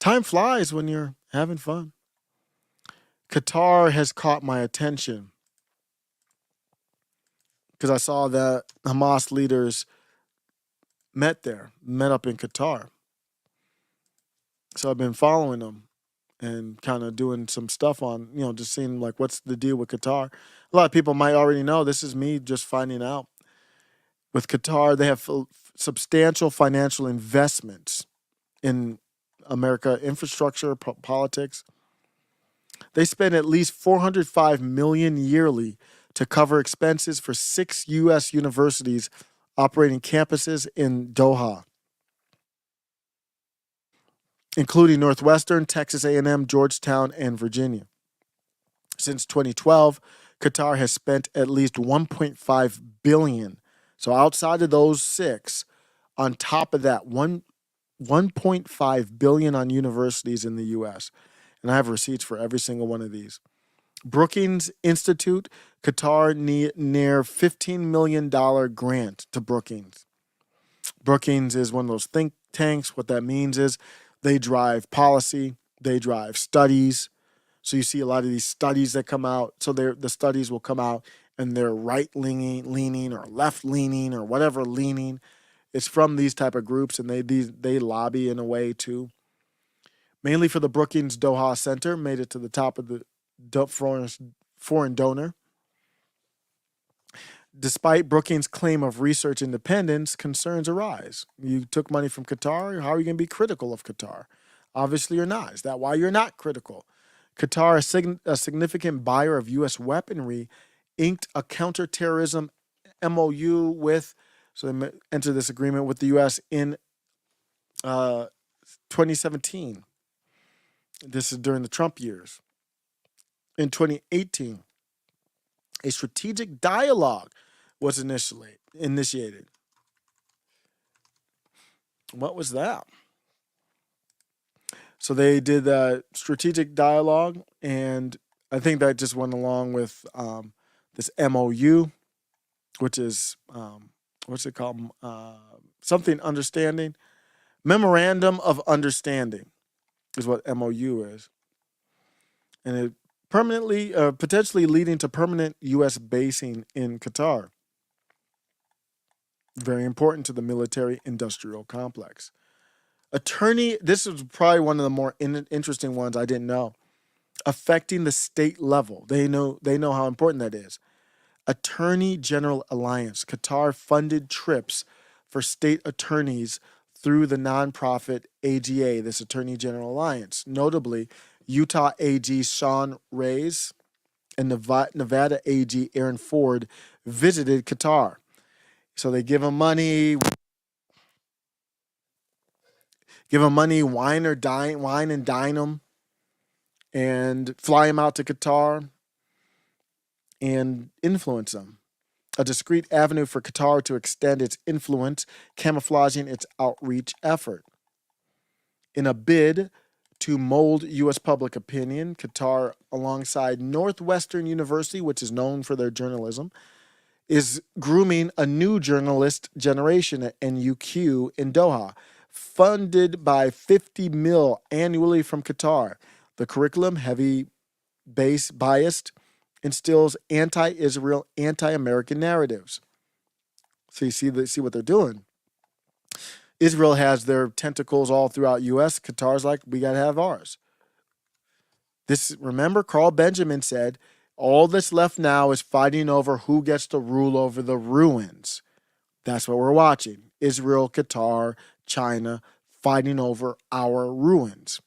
Time flies when you're having fun. Qatar has caught my attention because I saw that Hamas leaders met up in Qatar. So I've been following them and kind of doing some stuff on, just seeing like what's the deal with Qatar. A lot of people might already know. This is me just finding out. With Qatar, they have substantial financial investments in America infrastructure, politics. They spend at least $405 million yearly to cover expenses for 6 U.S. universities operating campuses in Doha, including Northwestern, Texas A&M, Georgetown, and Virginia. Since 2012, Qatar has spent at least $1.5 billion. So outside of those 6, on top of that, $1.5 billion on universities in the U.S. And I have receipts for every single one of these. Brookings Institute, Qatar near $15 million grant to Brookings. Brookings is one of those think tanks. What that means is they drive policy, they drive studies. So you see a lot of these studies that come out. So the studies will come out and they're right-leaning or left-leaning or whatever leaning. It's from these type of groups, and they lobby in a way too. Mainly for the Brookings Doha Center, made it to the top of the foreign donor. Despite Brookings' claim of research independence, concerns arise. You took money from Qatar. How are you going to be critical of Qatar? Obviously, you're not. Is that why you're not critical? Qatar, a significant buyer of U.S. weaponry, inked a counterterrorism MOU with, so they entered this agreement with the U.S. in 2017. This is during the Trump years. In 2018, a strategic dialogue was initiated. What was that? So they did a strategic dialogue, and I think that just went along with this MOU, which is, what's it called? Something understanding. Memorandum of Understanding is what MOU is. And it potentially leading to permanent U.S. basing in Qatar. Very important to the military-industrial complex. This is probably one of the more interesting ones I didn't know. Affecting the state level. They know how important that is. Attorney General Alliance. Qatar funded trips for state attorneys through the nonprofit AGA, this Attorney General Alliance. Notably, Utah AG Sean Reyes and Nevada AG Aaron Ford visited Qatar. So they give them money, wine and dine them, and fly them out to Qatar and influence them. A discrete avenue for Qatar to extend its influence, camouflaging its outreach effort. In a bid to mold U.S. public opinion, Qatar, alongside Northwestern University, which is known for their journalism, is grooming a new journalist generation at NUQ in Doha, funded by $50 million annually from Qatar. The curriculum, heavy biased, instills anti-Israel, anti-American narratives. So you see what they're doing. Israel has their tentacles all throughout U.S. Qatar's like, we got to have ours. Remember, Carl Benjamin said, all that's left now is fighting over who gets to rule over the ruins. That's what we're watching. Israel, Qatar, China, fighting over our ruins.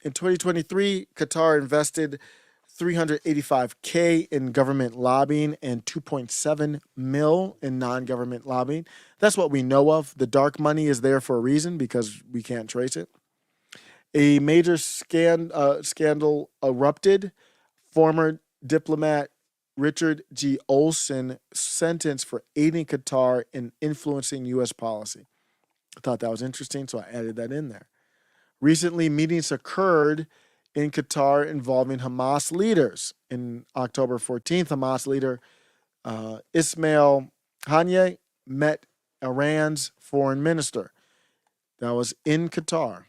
In 2023, Qatar invested $385K in government lobbying and $2.7 million in non-government lobbying. That's what we know of. The dark money is there for a reason because we can't trace it. A major scandal erupted. Former diplomat Richard G. Olson sentenced for aiding Qatar in influencing U.S. policy. I thought that was interesting, so I added that in there. Recently, meetings occurred in Qatar involving Hamas leaders. In October 14th, Hamas leader Ismail Haniyeh met Iran's foreign minister. That was in Qatar.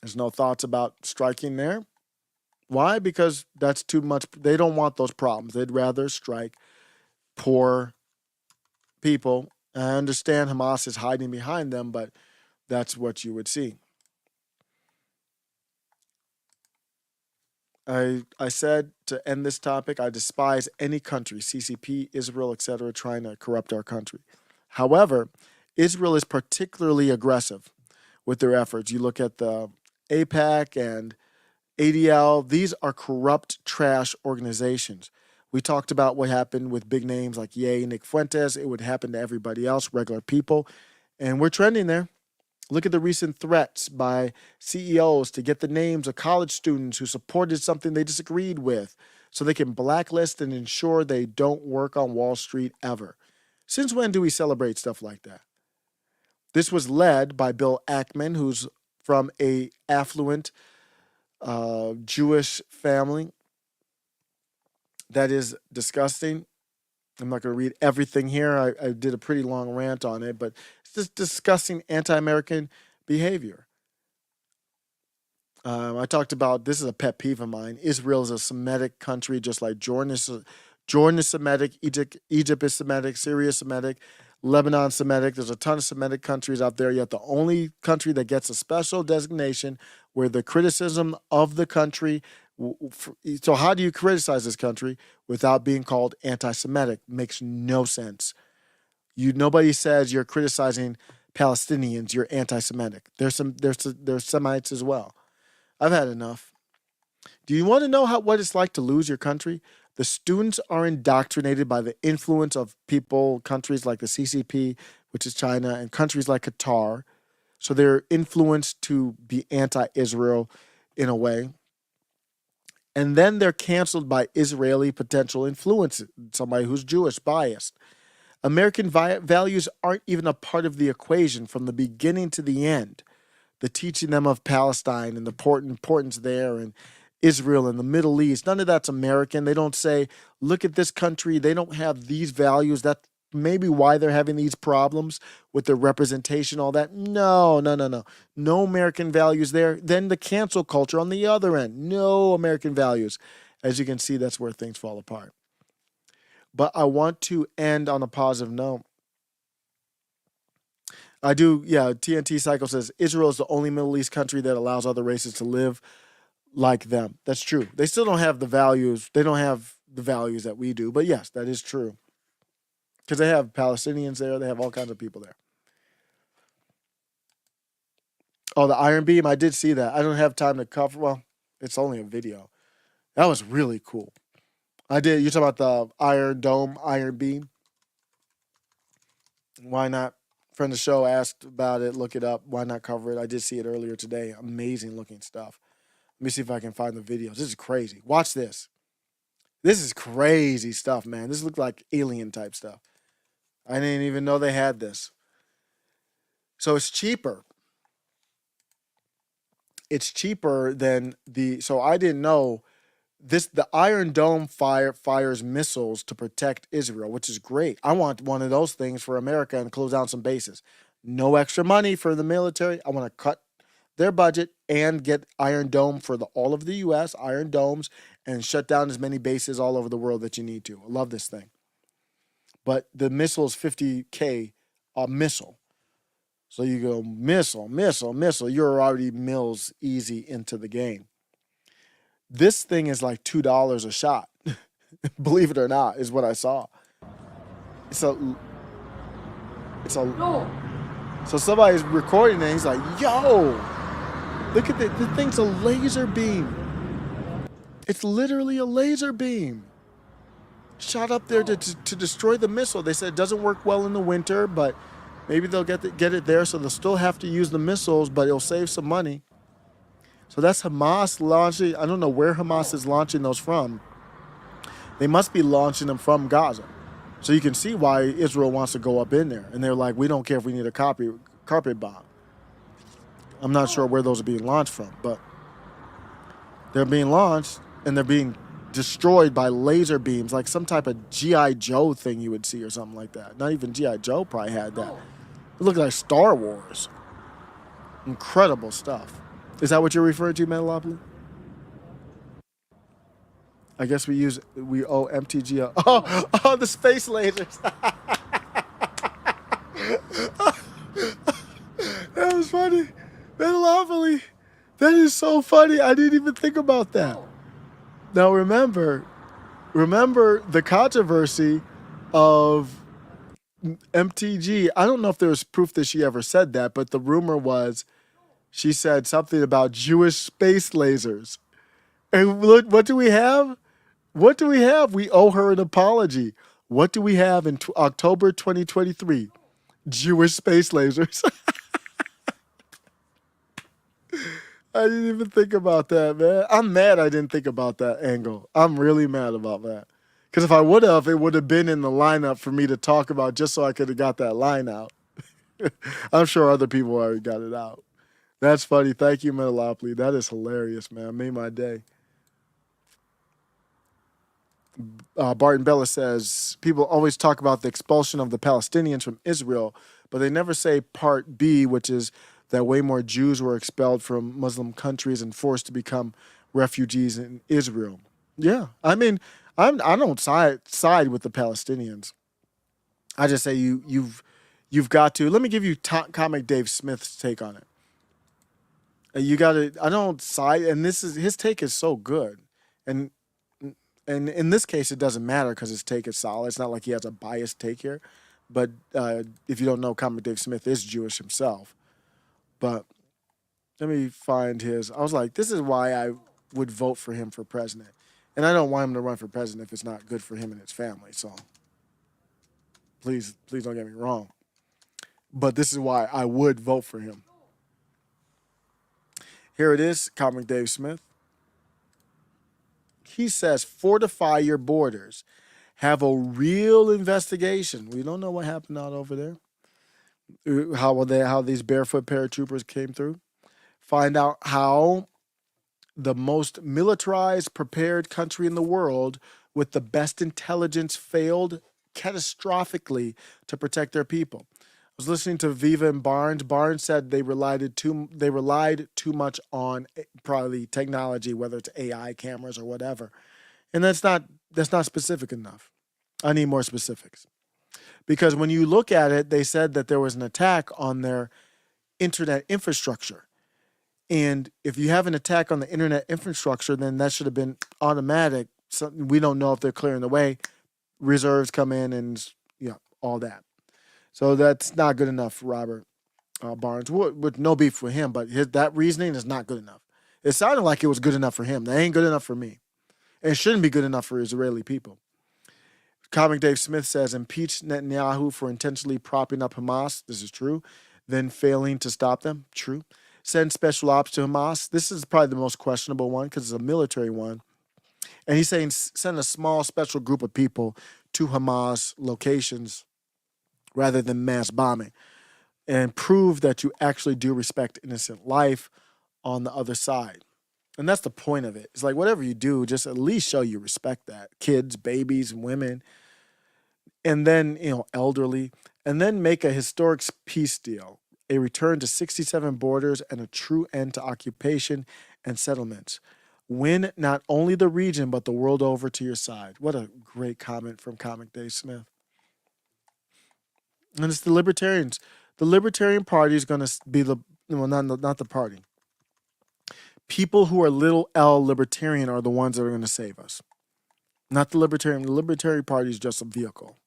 There's no thoughts about striking there. Why? Because that's too much. They don't want those problems. They'd rather strike poor people. I understand Hamas is hiding behind them, but that's what you would see. I said to end this topic, I despise any country, CCP, Israel, etc., trying to corrupt our country. However, Israel is particularly aggressive with their efforts. You look at the AIPAC and ADL, these are corrupt trash organizations. We talked about what happened with big names like Ye, Nick Fuentes. It would happen to everybody else, regular people. And we're trending there. Look at the recent threats by CEOs to get the names of college students who supported something they disagreed with so they can blacklist and ensure they don't work on Wall Street ever. Since when do we celebrate stuff like that? This was led by Bill Ackman, who's from a affluent Jewish family. that is disgusting. I'm not going to read everything here. I did a pretty long rant on it, but it's just disgusting anti-American behavior. I talked about, this is a pet peeve of mine. Israel is a Semitic country, just like Jordan is Semitic, Egypt is Semitic, Syria is Semitic, Lebanon Semitic. There's a ton of Semitic countries out there. Yet the only country that gets a special designation where the criticism of the country. So how do you criticize this country without being called anti-Semitic? Makes no sense. Nobody says you're criticizing Palestinians, you're anti-Semitic. There's Semites as well. I've had enough. Do you want to know what it's like to lose your country? The students are indoctrinated by the influence of countries like the CCP, which is China, and countries like Qatar. So they're influenced to be anti-Israel in a way. And then they're canceled by Israeli potential influence, somebody who's Jewish, biased. American values aren't even a part of the equation from the beginning to the end. The teaching them of Palestine and the importance there and Israel and the Middle East. None of that's American. They don't say, look at this country. They don't have these values. That's maybe why they're having these problems with their representation, all that. No. No American values there. Then the cancel culture on the other end. No American values. As you can see, that's where things fall apart. But I want to end on a positive note. I do, yeah, TNT Cycle says, Israel is the only Middle East country that allows other races to live like them. That's true. They still don't have the values. They don't have the values that we do. But yes, that is true. Because they have Palestinians there. They have all kinds of people there. Oh, the Iron Beam. I did see that. I don't have time to cover. Well, it's only a video. That was really cool. I did. You're talking about the Iron Dome, Iron Beam. Why not? Friend of the show asked about it. Look it up. Why not cover it? I did see it earlier today. Amazing looking stuff. Let me see if I can find the videos. This is crazy. Watch this. This is crazy stuff, man. This looked like alien type stuff. I didn't even know they had this. So it's cheaper. It's cheaper than so I didn't know this. The Iron Dome fires missiles to protect Israel, which is great. I want one of those things for America and close down some bases. No extra money for the military. I want to cut their budget and get Iron Dome for all of the U.S., Iron Domes, and shut down as many bases all over the world that you need to. I love this thing. But the missile is $50K a missile. So you go missile. You're already mills easy into the game. This thing is like $2 a shot. Believe it or not, is what I saw. So somebody's recording it. He's like, yo, look at the thing's a laser beam. It's literally a laser beam. Shot up there to destroy the missile. They said it doesn't work well in the winter, but maybe they'll get it there, so they'll still have to use the missiles, but it'll save some money. So that's Hamas launching. I don't know where Hamas is launching those from. They must be launching them from Gaza. So you can see why Israel wants to go up in there. And they're like, we don't care if we need a carpet bomb. I'm not sure where those are being launched from, but they're being launched and they're being destroyed by laser beams, like some type of G.I. Joe thing you would see or something like that. Not even G.I. Joe probably had that. It looked like Star Wars. Incredible stuff. Is that what you're referring to, Metalopoly? I guess we owe MTG. Oh, the space lasers. That was funny. Metalopoly. That is so funny. I didn't even think about that. Now remember the controversy of MTG. I don't know if there was proof that she ever said that, but the rumor was she said something about Jewish space lasers. And look, what do we have? What do we have? We owe her an apology. What do we have in October 2023? Jewish space lasers. I didn't even think about that, man. I'm mad I didn't think about that angle. I'm really mad about that. Because if I would have, it would have been in the lineup for me to talk about just so I could have got that line out. I'm sure other people already got it out. That's funny. Thank you, Metalopoly. That is hilarious, man. Made my day. Barton Bella says people always talk about the expulsion of the Palestinians from Israel, but they never say part B, which is that way more Jews were expelled from Muslim countries and forced to become refugees in Israel. Yeah, I mean, I don't side with the Palestinians. I just say you've got to. Let me give you comic Dave Smith's take on it. You got to. I don't side, and this is his take is so good, and in this case it doesn't matter because his take is solid. It's not like he has a biased take here. But if you don't know, comic Dave Smith is Jewish himself. But let me find his. I was like, this is why I would vote for him for president, and I don't want him to run for president if it's not good for him and his family. So please don't get me wrong. But this is why I would vote for him. Here it is, comic Dave Smith. He says, fortify your borders. Have a real investigation. We don't know what happened out over there. How these barefoot paratroopers came through. Find out how the most militarized, prepared country in the world with the best intelligence failed catastrophically to protect their people. I was listening to Viva and Barnes. Barnes said they relied too much on probably technology, whether it's AI cameras or whatever, and that's not specific enough. I need more specifics, because when you look at it, they said that there was an attack on their internet infrastructure, and if you have an attack on the internet infrastructure, then that should have been automatic. So we don't know if they're clearing the way. Reserves come in and all that. So that's not good enough, Robert Barnes. With no beef with him, but that reasoning is not good enough. It sounded like it was good enough for him. That ain't good enough for me. And it shouldn't be good enough for Israeli people. Comic Dave Smith says, impeach Netanyahu for intentionally propping up Hamas. This is true. Then failing to stop them. True. Send special ops to Hamas. This is probably the most questionable one because it's a military one. And he's saying send a small special group of people to Hamas locations rather than mass bombing, and prove that you actually do respect innocent life on the other side. And that's the point of it. It's like whatever you do, just at least show you respect that. Kids, babies, women, and then, elderly, and then make a historic peace deal, a return to 67 borders and a true end to occupation and settlements. Win not only the region, but the world over to your side. What a great comment from comic Dave Smith. And it's the libertarians. The Libertarian Party is going to be not the party. People who are little L libertarian are the ones that are going to save us. Not the Libertarian. The Libertarian Party is just a vehicle.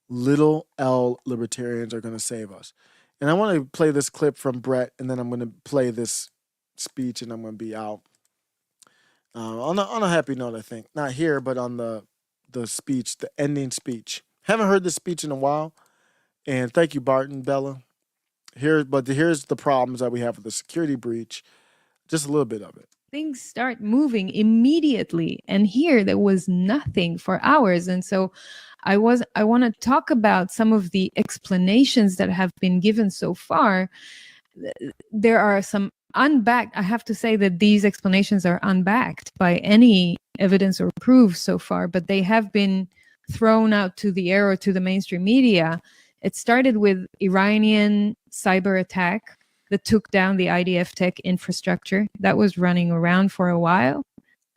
Little L libertarians are going to save us. And I want to play this clip from Brett, and then I'm going to play this speech, and I'm going to be out. On a happy note, I think. Not here, but on the speech, the ending speech. Haven't heard this speech in a while. And thank you, Barton Bella. Here's the problems that we have with the security breach. Just a little bit of it. Things start moving immediately. And here there was nothing for hours. And so I want to talk about some of the explanations that have been given so far. There are some unbacked. I have to say that these explanations are unbacked by any evidence or proof so far, but they have been thrown out to the air or to the mainstream media. It started with Iranian cyber attack that took down the IDF tech infrastructure that was running around for a while.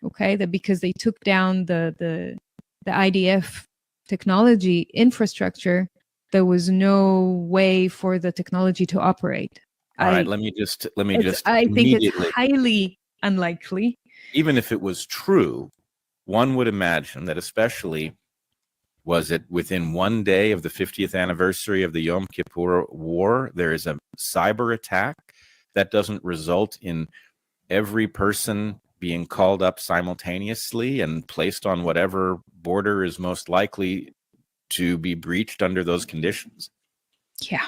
Okay, that because they took down the IDF technology infrastructure, there was no way for the technology to operate. All right, let me just I think it's highly unlikely. Even if it was true, one would imagine that, especially was it within one day of the 50th anniversary of the Yom Kippur War, there is a cyber attack that doesn't result in every person being called up simultaneously and placed on whatever border is most likely to be breached under those conditions. Yeah.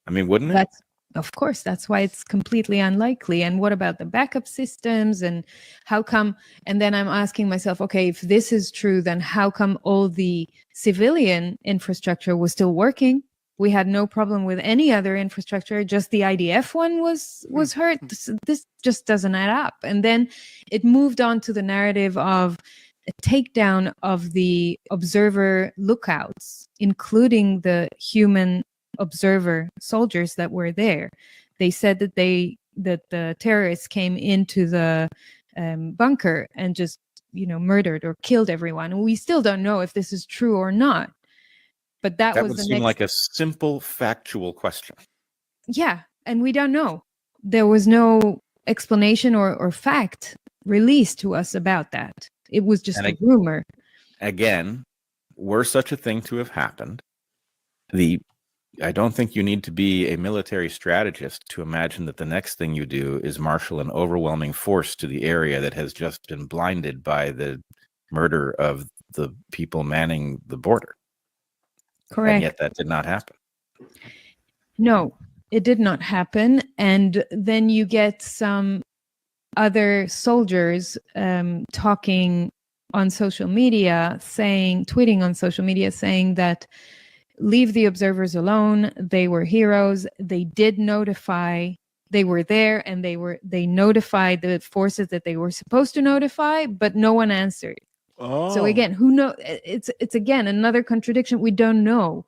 I mean, wouldn't it? Of course, that's why it's completely unlikely. And what about the backup systems, and how come? And then I'm asking myself, okay, if this is true, then how come all the civilian infrastructure was still working? We had no problem with any other infrastructure, just the IDF one was hurt. This just doesn't add up. And then it moved on to the narrative of takedown of the observer lookouts, including the human observer soldiers that were there. They said that the terrorists came into the bunker and just murdered or killed everyone. And we still don't know if this is true or not. But that was would the seem next. like a simple factual question. Yeah, and we don't know. There was no explanation or fact released to us about that. It was just a rumor. Again, were such a thing to have happened, I don't think you need to be a military strategist to imagine that the next thing you do is marshal an overwhelming force to the area that has just been blinded by the murder of the people manning the border. Correct. And yet that did not happen. No, it did not happen. And then you get some other soldiers talking on social media, tweeting on social media, saying that leave the observers alone. They were heroes. They did notify. They were there, and they notified the forces that they were supposed to notify, but no one answered. Oh. So again, who knows? It's again another contradiction. We don't know.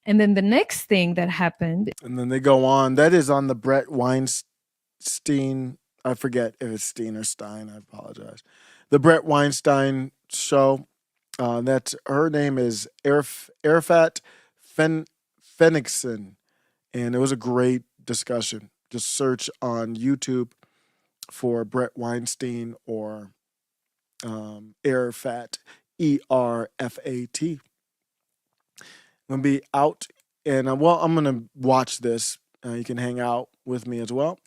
And then the next thing that happened, and then they go on. That is on the Brett Weinstein. I forget if it's Steen or Stein. I apologize. The Brett Weinstein show. That's her name is Arafat Fenixon, and it was a great discussion. Just search on YouTube for Brett Weinstein or Arafat, ERFAT. I'm gonna be out, and I'm gonna watch this. You can hang out with me as well.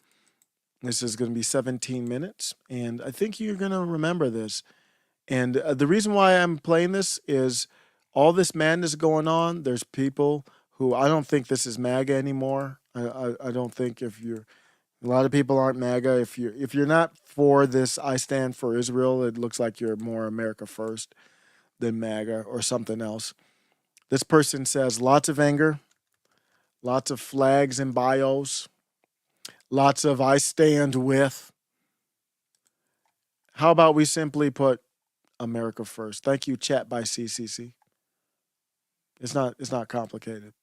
This is gonna be 17 minutes, and I think you're gonna remember this. And the reason why I'm playing this is all this madness going on. There's people who I don't think this is MAGA anymore. I don't think a lot of people aren't MAGA. If you're not for this, I stand for Israel, it looks like you're more America first than MAGA or something else. This person says lots of anger, lots of flags and bios, lots of I stand with. How about we simply put America first? Thank you, chat by CCC. It's not complicated.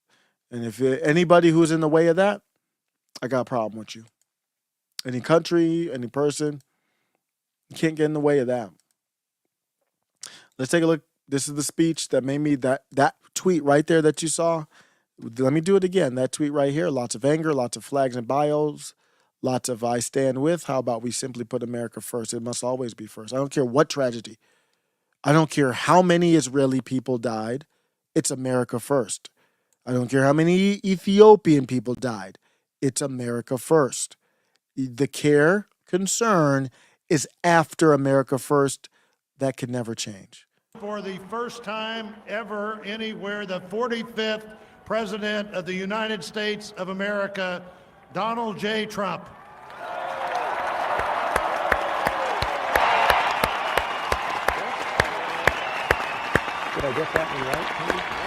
And if anybody who's in the way of that, I got a problem with you. Any country, any person, you can't get in the way of that. Let's take a look. This is the speech that made me that tweet right there that you saw. Let me do it again. That tweet right here. Lots of anger, lots of flags and bios, lots of I stand with. How about we simply put America first? It must always be first. I don't care what tragedy. I don't care how many Israeli people died. It's America first. I don't care how many Ethiopian people died. It's America first. The concern is after America first. That can never change. For the first time ever anywhere, the 45th President of the United States of America, Donald J. Trump. Did I get that one right?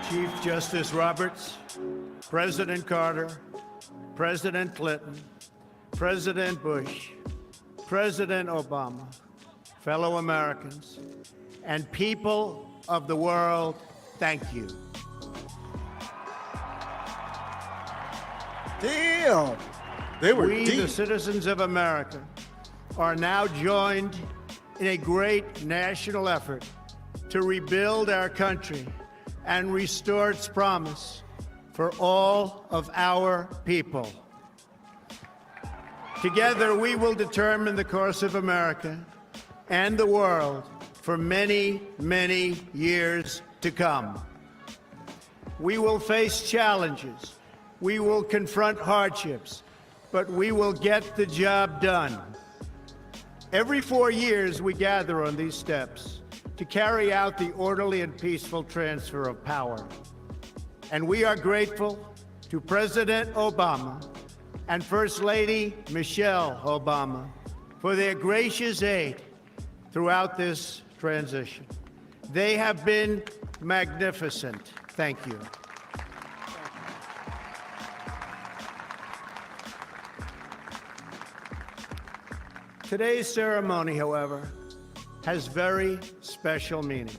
Chief Justice Roberts, President Carter, President Clinton, President Bush, President Obama, fellow Americans, and people of the world, thank you. Damn. They were We, deep. the citizens of America, are now joined in a great national effort to rebuild our country and restore its promise for all of our people. Together, we will determine the course of America and the world for many, many years to come. We will face challenges. We will confront hardships, but we will get the job done. Every 4 years, we gather on these steps to carry out the orderly and peaceful transfer of power. And we are grateful to President Obama and First Lady Michelle Obama for their gracious aid throughout this transition. They have been magnificent. Thank you. Today's ceremony, however, has very special meaning,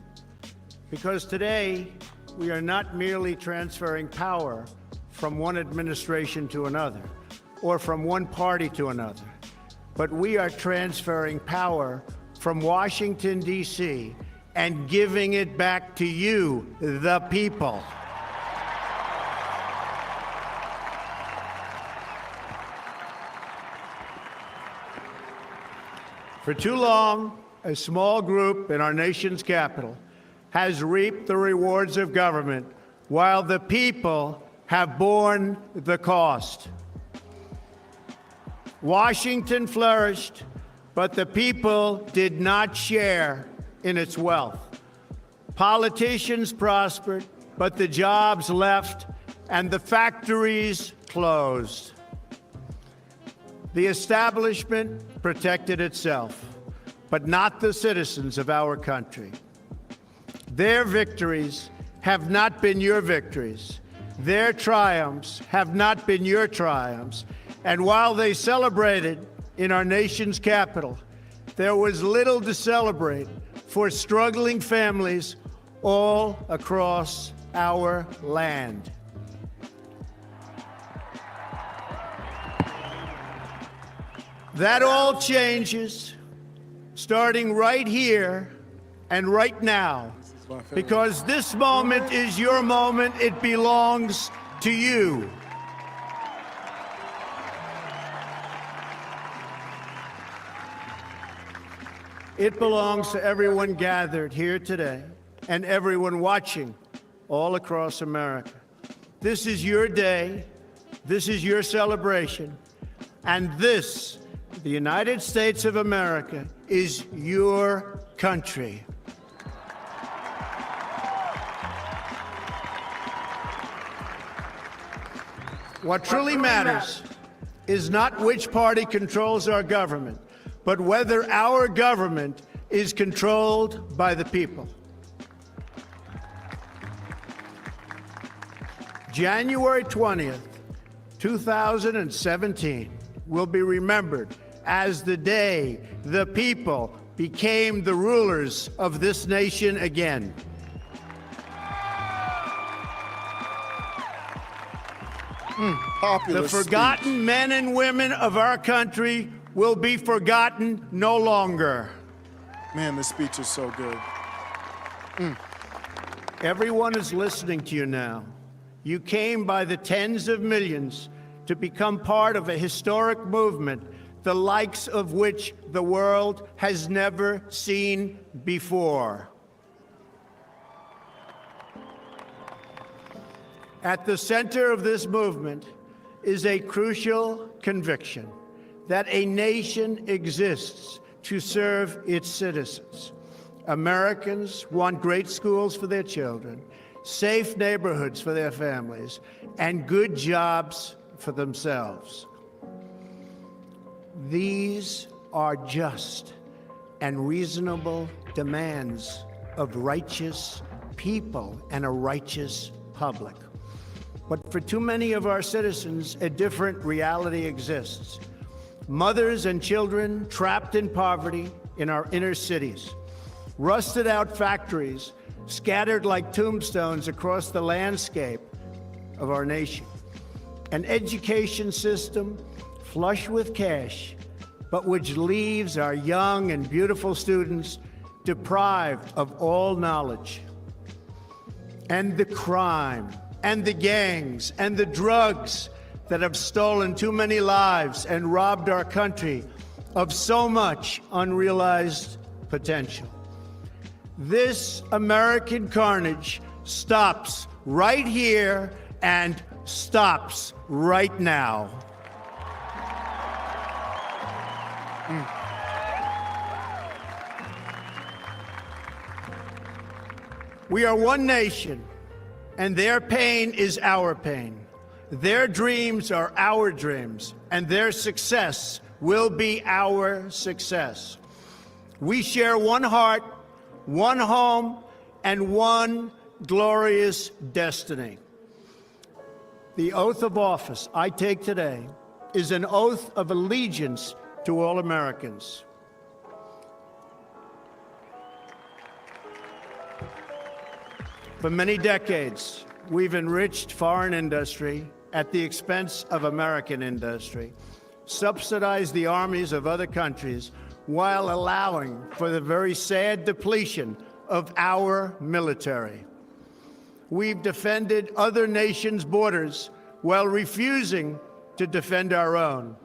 because today we are not merely transferring power from one administration to another or from one party to another, but we are transferring power from Washington, D.C., and giving it back to you, the people. For too long, a small group in our nation's capital has reaped the rewards of government while the people have borne the cost. Washington flourished, but the people did not share in its wealth. Politicians prospered, but the jobs left and the factories closed. The establishment protected itself, but not the citizens of our country. Their victories have not been your victories. Their triumphs have not been your triumphs. And while they celebrated in our nation's capital, there was little to celebrate for struggling families all across our land. That all changes starting right here and right now, because this moment is your moment. It belongs to you. It belongs to everyone gathered here today and everyone watching all across America. This is your day. This is your celebration. And this, the United States of America, is your country. What truly matters is not which party controls our government, but whether our government is controlled by the people. January 20th, 2017 will be remembered as the day the people became the rulers of this nation again. The forgotten men and women of our country will be forgotten no longer. Man, this speech is so good. Everyone is listening to you now. You came by the tens of millions to become part of a historic movement, the likes of which the world has never seen before. At the center of this movement is a crucial conviction that a nation exists to serve its citizens. Americans want great schools for their children, safe neighborhoods for their families, and good jobs for themselves. These are just and reasonable demands of righteous people and a righteous public. But for too many of our citizens, a different reality exists. Mothers and children trapped in poverty in our inner cities, rusted out factories scattered like tombstones across the landscape of our nation, an education system flush with cash, but which leaves our young and beautiful students deprived of all knowledge, and the crime and the gangs and the drugs that have stolen too many lives and robbed our country of so much unrealized potential. This American carnage stops right here and stops right now. We are one nation, and their pain is our pain. Their dreams are our dreams, and their success will be our success. We share one heart, one home, and one glorious destiny. The oath of office I take today is an oath of allegiance to all Americans. For many decades, we've enriched foreign industry at the expense of American industry, subsidized the armies of other countries while allowing for the very sad depletion of our military. We've defended other nations' borders while refusing to defend our own.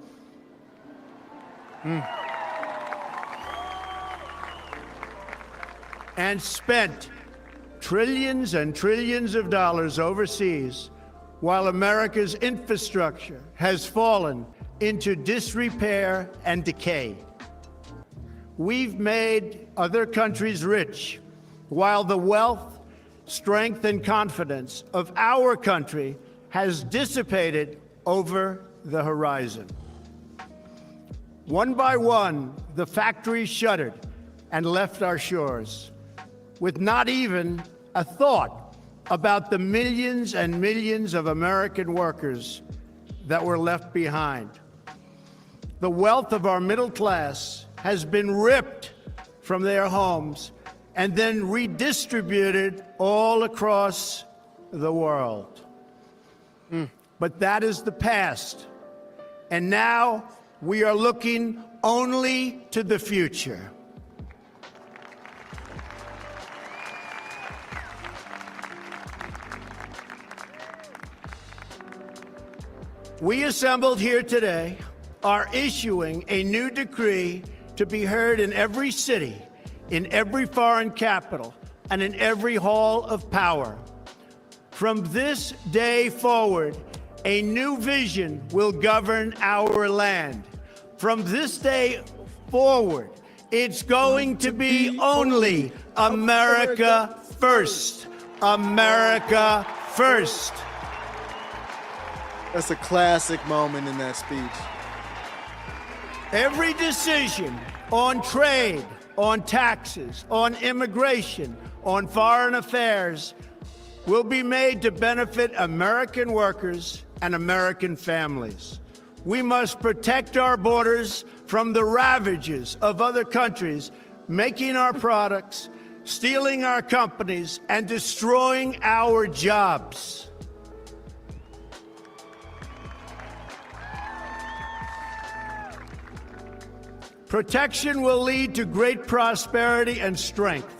And spent trillions and trillions of dollars overseas while America's infrastructure has fallen into disrepair and decay. We've made other countries rich while the wealth, strength, and confidence of our country has dissipated over the horizon. One by one, the factories shuttered and left our shores, with not even a thought about the millions and millions of American workers that were left behind. The wealth of our middle class has been ripped from their homes and then redistributed all across the world. But that is the past. And now we are looking only to the future. We assembled here today are issuing a new decree to be heard in every city, in every foreign capital, and in every hall of power. From this day forward, a new vision will govern our land. From this day forward, it's going to be only America first. America first. That's a classic moment in that speech. Every decision on trade, on taxes, on immigration, on foreign affairs will be made to benefit American workers and American families. We must protect our borders from the ravages of other countries making our products, stealing our companies, and destroying our jobs. Protection will lead to great prosperity and strength.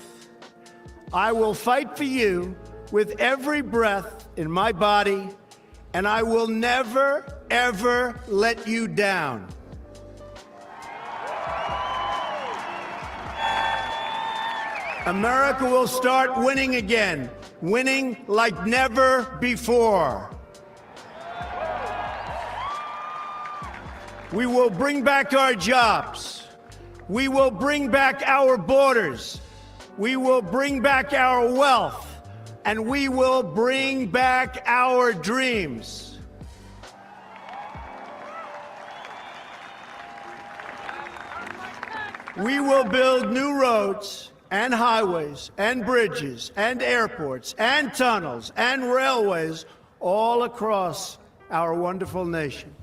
I will fight for you with every breath in my body, and I will never, ever let you down. America will start winning again, winning like never before. We will bring back our jobs. We will bring back our borders. We will bring back our wealth. And we will bring back our dreams. We will build new roads and highways and bridges and airports and tunnels and railways all across our wonderful nation.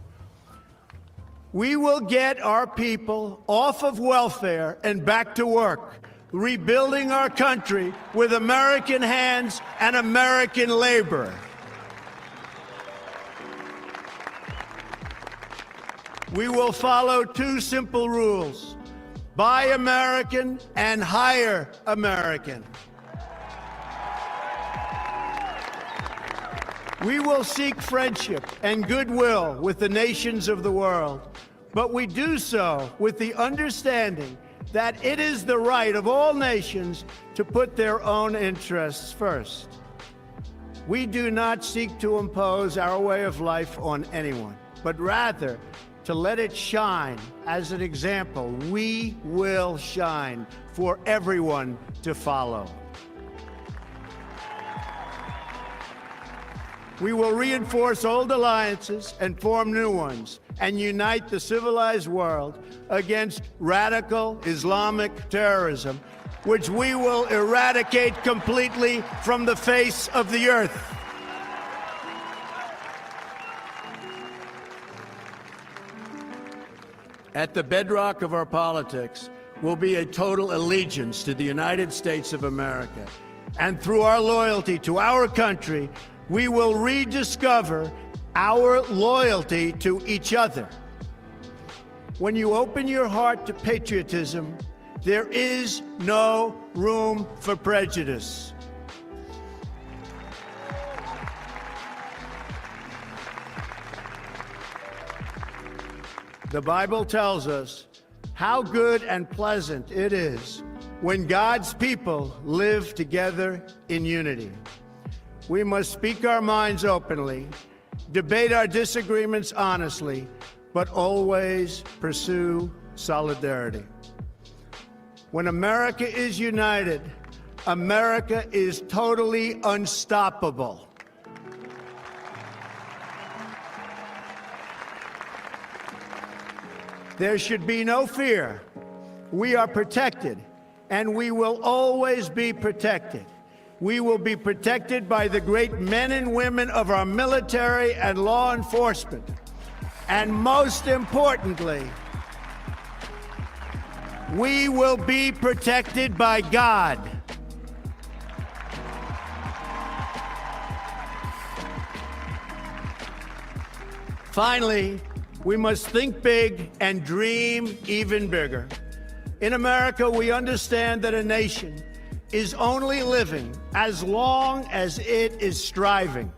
We will get our people off of welfare and back to work, rebuilding our country with American hands and American labor. We will follow two simple rules: buy American and hire American. We will seek friendship and goodwill with the nations of the world, but we do so with the understanding that it is the right of all nations to put their own interests first. We do not seek to impose our way of life on anyone, but rather to let it shine as an example. We will shine for everyone to follow. We will reinforce old alliances and form new ones and unite the civilized world against radical Islamic terrorism, which we will eradicate completely from the face of the earth. At the bedrock of our politics will be a total allegiance to the United States of America. And through our loyalty to our country, we will rediscover our loyalty to each other. When you open your heart to patriotism, there is no room for prejudice. The Bible tells us how good and pleasant it is when God's people live together in unity. We must speak our minds openly, debate our disagreements honestly, but always pursue solidarity. When America is united, America is totally unstoppable. There should be no fear. We are protected, and we will always be protected. We will be protected by the great men and women of our military and law enforcement. And most importantly, we will be protected by God. Finally, we must think big and dream even bigger. In America, we understand that a nation is only living as long as it is striving.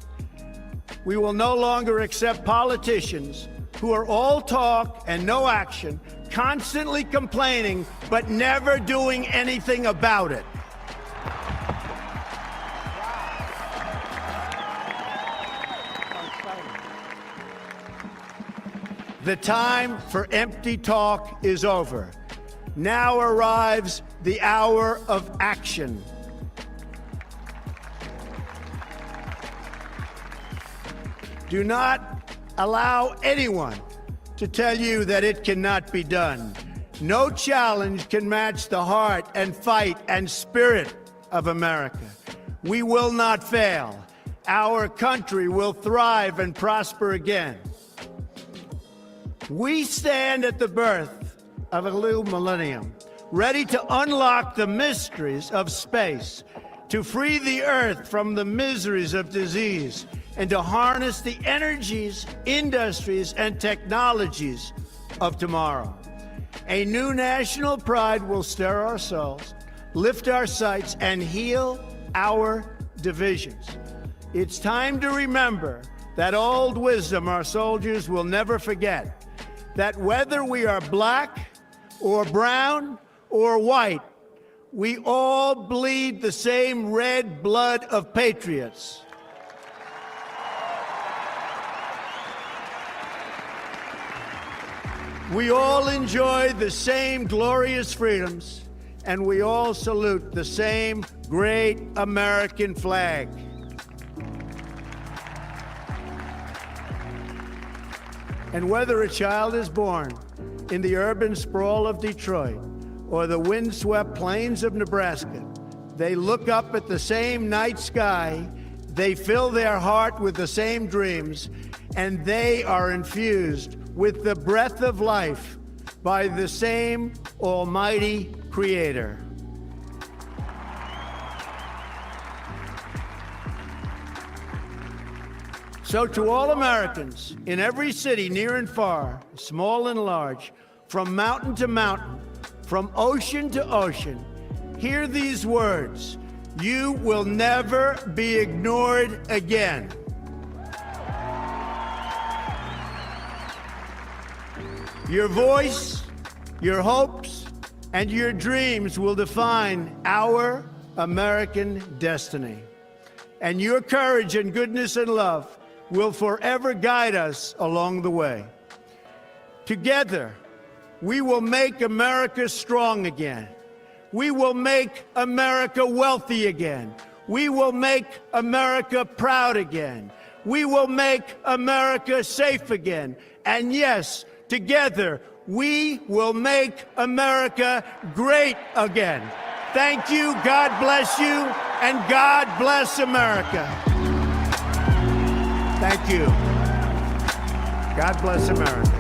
We will no longer accept politicians who are all talk and no action, constantly complaining but never doing anything about it. The time for empty talk is over. Now arrives the hour of action. Do not allow anyone to tell you that it cannot be done. No challenge can match the heart and fight and spirit of America. We will not fail. Our country will thrive and prosper again. We stand at the birth of a new millennium, ready to unlock the mysteries of space, to free the earth from the miseries of disease, and to harness the energies, industries, and technologies of tomorrow. A new national pride will stir our souls, lift our sights, and heal our divisions. It's time to remember that old wisdom our soldiers will never forget, that whether we are black or brown or white, we all bleed the same red blood of patriots. We all enjoy the same glorious freedoms, and we all salute the same great American flag. And whether a child is born in the urban sprawl of Detroit or the windswept plains of Nebraska, they look up at the same night sky, they fill their heart with the same dreams, and they are infused with the breath of life by the same almighty Creator. So to all Americans in every city, near and far, small and large, from mountain to mountain, from ocean to ocean, hear these words: you will never be ignored again. Your voice, your hopes, and your dreams will define our American destiny. And your courage and goodness and love will forever guide us along the way. Together, we will make America strong again. We will make America wealthy again. We will make America proud again. we will make America safe again. And yes, together, we will make America great again. Thank you, God bless you, and God bless America. Thank you. God bless America.